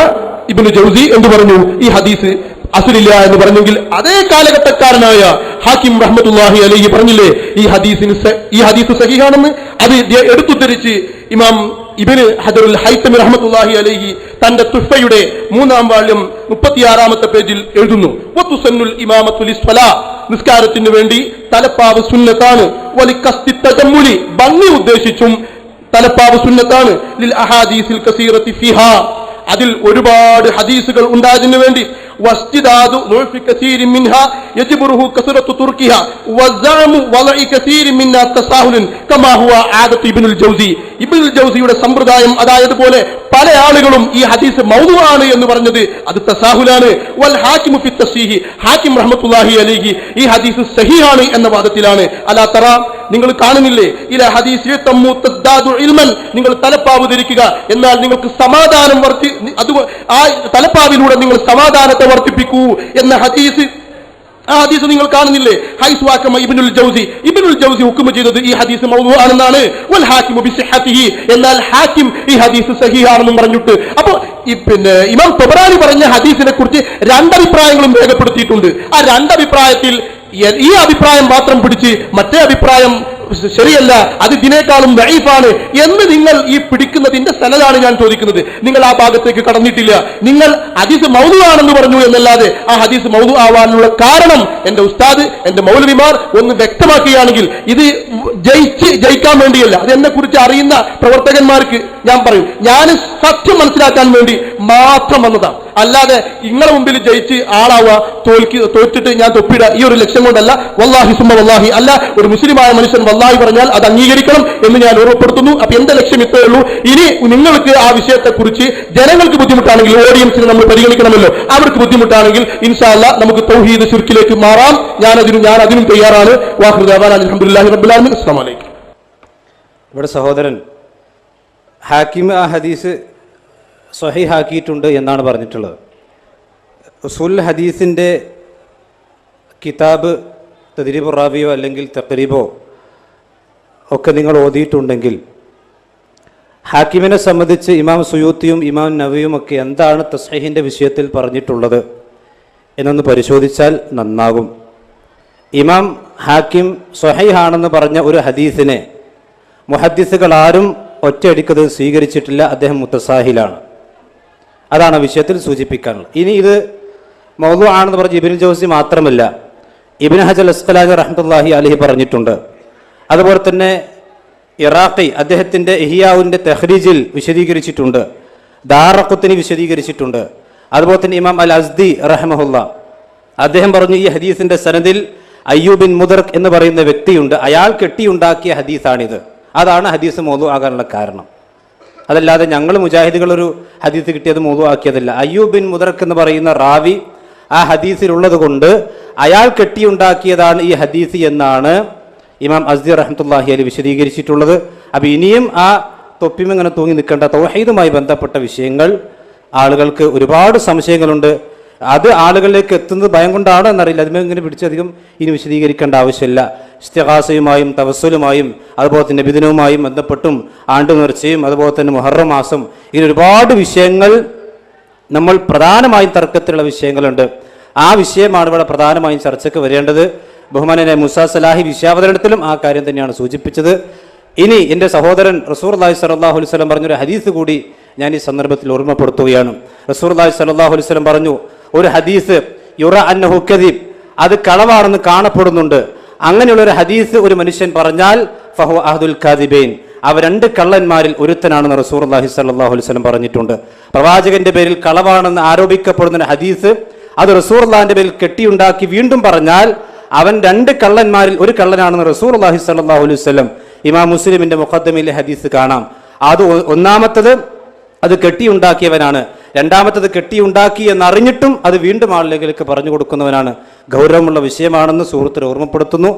ഇബ്നു ജൗസി എന്ത് പറഞ്ഞു? ഈ ഹദീസ് അസലില്ല എന്ന് പറഞ്ഞെങ്കിൽ അതേ കാലഘട്ടക്കാരനായ ഹാക്കിം റഹ്മത്തുള്ളാഹി അലൈഹി പറഞ്ഞില്ലേ ഈ ഹദീസ് സഹിഹാണെന്ന്. അത് എടുത്തുദ്ധരിച്ച് ഇമാം ഇബ്നു ഹജറുൽ ഹൈതമി റഹ്മത്തുള്ളാഹി അലൈഹി തന്റെ തുഹ്ഫയുടെ 3-ാം വാള്യം 36-ാമത്തെ പേജിൽ എഴുതുന്നു, വതുസന്നുൽ ഇമാമത്തു ലിസ്സലാ, നിസ്കാരത്തിന് വേണ്ടി തലപ്പാവ് സുന്നത്താണ്, വലിഖസ്തി തജമ്മുലി, ഭംഗി ഉദ്ദേശിച്ചും തലപ്പാവ് സുന്നത്താണ്, ലിൽ അഹാദീസിൽ കസീറത്തി ഫിഹാ, അതിൽ ഒരുപാട് ഹദീസുകൾ ഉണ്ടായതിനു വേണ്ടി, വസ്തിദാദു നുഫി കസീരി മിൻഹാ യജ്ബറുഹു കസറത്തു തുർക്കിഹാ വസഅമു വലഇ കസീരി മിന്നാ തസാഹുലൻ കമാ ഹുവ ആദത്തു ഇബ്നുൽ ജൗസി. ഇബ്നുൽ ജൗസിയുടെ സമ്പ്രദായം അതായത് പോലെ പല ആളുകളും ഈ ഹദീസ് മൗദൂആണ് എന്ന് പറഞ്ഞത് അത് തസാഹുലാണ്. വൽ ഹാകിമു ഫി തസ്ഹീഹി, ഹാകിം റഹ്മത്തുള്ളാഹി അലൈഹി ഈ ഹദീസ് സഹീഹാണ് എന്ന വാദത്തിലാണ്. അലാ തറ, നിങ്ങൾ കാണുന്നില്ലേ, ഇല ഹദീസ് തമ്മു തദ്ദാദു ഇൽമൻ, നിങ്ങൾ തലപ്പാവ് ധരിക്കുക എന്നാൽ നിങ്ങൾക്ക് സമാധാനം ആ തലപ്പാവിലൂടെ നിങ്ങൾ സമാധാനത്തെ വർദ്ധിപ്പിക്കൂ എന്ന ഹദീസ്, ആ ഹദീസ് നിങ്ങൾ കാണുന്നില്ലേ? ഹൈസു ഹക്കമ ഇബ്നുൽ ജൗസി ഹുക്മ ചെയ്തത് ഈ ഹദീസ് മൗദൂ ആണെന്നാണ്. വൽ ഹാകിമു ബിസിഹ്ഹതിഹി, എന്നാൽ ഹാകിം ഈ ഹദീസ് സഹീഹാണെന്നും പറഞ്ഞിട്ട്. അപ്പോൾ ഇമാം തൊബറാനി പറഞ്ഞ ഹദീസിനെ കുറിച്ച് രണ്ടഭിപ്രായങ്ങളും രേഖപ്പെടുത്തിയിട്ടുണ്ട്. ആ രണ്ടഭിപ്രായത്തിൽ ഈ അഭിപ്രായം മാത്രം പിടിച്ച് മറ്റേ അഭിപ്രായം ശരിയല്ല, അത് ഇതിനേക്കാളും ദഈഫാണ് എന്ന് നിങ്ങൾ ഈ പിടിക്കുന്നതിന്റെ സനദാണ് ഞാൻ ചോദിക്കുന്നത്. നിങ്ങൾ ആ ഭാഗത്തേക്ക് കടന്നിട്ടില്ല. നിങ്ങൾ ഹദീസ് മൗദൂ ആണെന്ന് പറഞ്ഞു എന്നല്ലാതെ ആ ഹദീസ് മൗദൂ ആവാനുള്ള കാരണം എന്റെ ഉസ്താദ്, എന്റെ മൗലവിമാർ ഒന്ന് വ്യക്തമാക്കുകയാണെങ്കിൽ ഇത് ജയിക്കാൻ വേണ്ടിയല്ല, അത് എന്നെ കുറിച്ച് അറിയുന്ന പ്രവർത്തകന്മാർക്ക് ഞാൻ പറയും, ഞാൻ സത്യം മനസ്സിലാക്കാൻ വേണ്ടി മാത്രം വന്നതാണ്. അല്ലാതെ നിങ്ങളെ മുമ്പിൽ ജയിച്ച് ആളാവുക, തോറ്റിട്ട് ഞാൻ തൊപ്പിടുക, ഈ ഒരു ലക്ഷ്യം കൊണ്ടല്ല. വല്ലാഹി സുമ്മ വല്ലാഹി അല്ല, ഒരു മുസ്ലിമായ മനുഷ്യൻ വല്ലാഹി പറഞ്ഞാൽ അത് അംഗീകരിക്കണം എന്ന് ഞാൻ ഓർമ്മപ്പെടുത്തുന്നു. അപ്പൊ എന്റെ ലക്ഷ്യം ഇത്രയേ ഉള്ളൂ. ഇനി നിങ്ങൾക്ക് ആ വിഷയത്തെക്കുറിച്ച് ജനങ്ങൾക്ക് ബുദ്ധിമുട്ടാണെങ്കിൽ, ഓഡിയൻസിനെ നമ്മൾ പരിഗണിക്കണമല്ലോ, അവർക്ക് ബുദ്ധിമുട്ടാണെങ്കിൽ ഇൻഷാ അല്ലാഹ് നമുക്ക് തൗഹീദ് ശിർക്കിലേക്ക് മാറാം. ഞാൻ അതിനും തയ്യാറാണ്. വാഖിറു ദഅവാനാ അൽഹംദുലില്ലാഹി റബ്ബിൽ ആലമീൻ. അസ്സലാമു അലൈക്കും. ഇവിടെ സഹോദരൻ ഹാക്കിം ആ ഹദീസ് സ്വഹീഹാക്കിയിട്ടുണ്ട് എന്നാണ് പറഞ്ഞിട്ടുള്ളത്. ഉസൂൽ ഹദീസിൻ്റെ കിതാബ് തദ്രീബു റാവിയോ അല്ലെങ്കിൽ തഖ്രീബോ ഒക്കെ നിങ്ങൾ ഓതിയിട്ടുണ്ടെങ്കിൽ ഹാക്കിമിനെ സംബന്ധിച്ച് ഇമാം സുയൂത്തിയും ഇമാം നവവിയും ഒക്കെ എന്താണ് തസ്ഹീഹിൻ്റെ വിഷയത്തിൽ പറഞ്ഞിട്ടുള്ളത് എന്നൊന്ന് പരിശോധിച്ചാൽ നന്നാകും. ഇമാം ഹാക്കിം സ്വഹീഹാണെന്ന് പറഞ്ഞ ഒരു ഹദീസിനെ മുഹദ്ദിസുകൾ ആരും ഒറ്റയടിക്കത് സ്വീകരിച്ചിട്ടില്ല. അദ്ദേഹം മുത്തസാഹിലാണ്. അതാണ് വിഷയത്തിൽ സൂചിപ്പിക്കാനുള്ളത്. ഇനി ഇത് മൗദൂ ആണെന്ന് പറഞ്ഞ് ഇബ്നുൽ ജൗസി മാത്രമല്ല, ഇബ്നു ഹജർ അസ്ഖലാനി റഹ്മത്തുള്ളാഹി അലൈഹി പറഞ്ഞിട്ടുണ്ട്. അതുപോലെ തന്നെ ഇറാഖി അദ്ദേഹത്തിൻ്റെ ഇഹ്യാഉൻ്റെ തഖ്രീജിൽ വിശദീകരിച്ചിട്ടുണ്ട്, ദാറഖുത്നി വിശദീകരിച്ചിട്ടുണ്ട്. അതുപോലെ തന്നെ ഇമാം അൽ അസ്ദി റഹ്മഹുല്ല അദ്ദേഹം പറഞ്ഞു ഈ ഹദീസിൻ്റെ സനദിൽ അയ്യൂബ് ബിൻ മുദർക്ക് എന്ന് പറയുന്ന വ്യക്തിയുണ്ട്, അയാൾ കെട്ടിയുണ്ടാക്കിയ ഹദീസാണിത്. അതാണ് ഹദീസ് മൗദൂ ആകാനുള്ള കാരണം. അതല്ലാതെ ഞങ്ങൾ മുജാഹിദുകളൊരു ഹദീസ് കിട്ടിയത് മൗദൂ ആക്കിയതല്ല. അയ്യൂബ് ബിൻ മുദർക്ക് എന്ന് പറയുന്ന റാവി ആ ഹദീസിലുള്ളത് കൊണ്ട് അയാൾ കെട്ടിയുണ്ടാക്കിയതാണ് ഈ ഹദീസ് എന്നാണ് ഇമാം അസ്ദി റഹ്മത്തുള്ളാഹി അലൈഹി വിശദീകരിച്ചിട്ടുള്ളത്. അപ്പോൾ ഇനിയും ആ തൊപ്പിമിങ്ങനെ തൂങ്ങി നിൽക്കേണ്ട തൗഹീദുമായി ബന്ധപ്പെട്ട വിഷയങ്ങൾ ആളുകൾക്ക് ഒരുപാട് സംശയങ്ങളുണ്ട്. അത് ആളുകളിലേക്ക് എത്തുന്നത് ഭയം കൊണ്ടാണോ എന്നറിയില്ല. അതിനെ ഇങ്ങനെ പിടിച്ചധികം ഇനി വിശദീകരിക്കേണ്ട ആവശ്യമില്ല. ഇസ്തിഗാസയുമായും തവസ്സുലുമായും അതുപോലെ തന്നെ നബിദിനവുമായും ബന്ധപ്പെട്ടും ആണ്ടു നേർച്ചയും അതുപോലെ തന്നെ മുഹറം മാസം ഇങ്ങനെ ഒരുപാട് വിഷയങ്ങൾ നമ്മൾ പ്രധാനമായും തർക്കത്തിലുള്ള വിഷയങ്ങളുണ്ട്. ആ വിഷയമാണ് ഇവിടെ പ്രധാനമായും ചർച്ചയ്ക്ക് വരേണ്ടത്. ബഹുമാനനായ മുസാ സലാഹി വിഷയാവതരണത്തിലും ആ കാര്യം തന്നെയാണ് സൂചിപ്പിച്ചത്. ഇനി എൻ്റെ സഹോദരൻ റസൂലുള്ളാഹി സ്വല്ലല്ലാഹു അലൈഹി വസല്ലം പറഞ്ഞൊരു ഹദീസ് കൂടി ഞാൻ ഈ സന്ദർഭത്തിൽ ഓർമ്മപ്പെടുത്തുകയാണ്. റസൂലുള്ളാഹി സ്വല്ലല്ലാഹു അലൈഹി വസല്ലം പറഞ്ഞു, ഒരു ഹദീസ് യുറ അന്നഹു കദീബ്, അത് കളവാണെന്ന് കാണപ്പെടുന്നുണ്ട്. അങ്ങനെയുള്ള ഒരു ഹദീസ് ഒരു മനുഷ്യൻ പറഞ്ഞാൽ ഫഹു അഹദുൽ കാദിബൈൻ, അവ രണ്ട് കള്ളന്മാരിൽ ഒരുത്തനാണെന്ന് റസൂലുള്ളാഹി സ്വല്ലല്ലാഹു അലൈഹി വസല്ലം പറഞ്ഞിട്ടുണ്ട്. പ്രവാചകന്റെ പേരിൽ കളവാണെന്ന് ആരോപിക്കപ്പെടുന്ന ഹദീസ് അത് റസൂലുള്ളാഹിന്റെ പേരിൽ കെട്ടിയുണ്ടാക്കി വീണ്ടും പറഞ്ഞാൽ അവൻ രണ്ട് കള്ളന്മാരിൽ ഒരു കള്ളനാണെന്ന് റസൂലുള്ളാഹി സ്വല്ലല്ലാഹു അലൈഹി വസല്ലം ഇമാം മുസ്ലിമിന്റെ മുഖദ്ദമയിലെ ഹദീസ് കാണാം. അത് ഒന്നാമത്തത് അത് കെട്ടിയുണ്ടാക്കിയവനാണ്, രണ്ടാമത്തത് കെട്ടിയുണ്ടാക്കി എന്നറിഞ്ഞിട്ടും അത് വീണ്ടും ആളുകളിലേക്ക് പറഞ്ഞു കൊടുക്കുന്നവനാണ്. ഗൗരവമുള്ള വിഷയമാണെന്ന് സുഹൃത്തുക്കളെ ഓർമ്മപ്പെടുത്തുന്നു.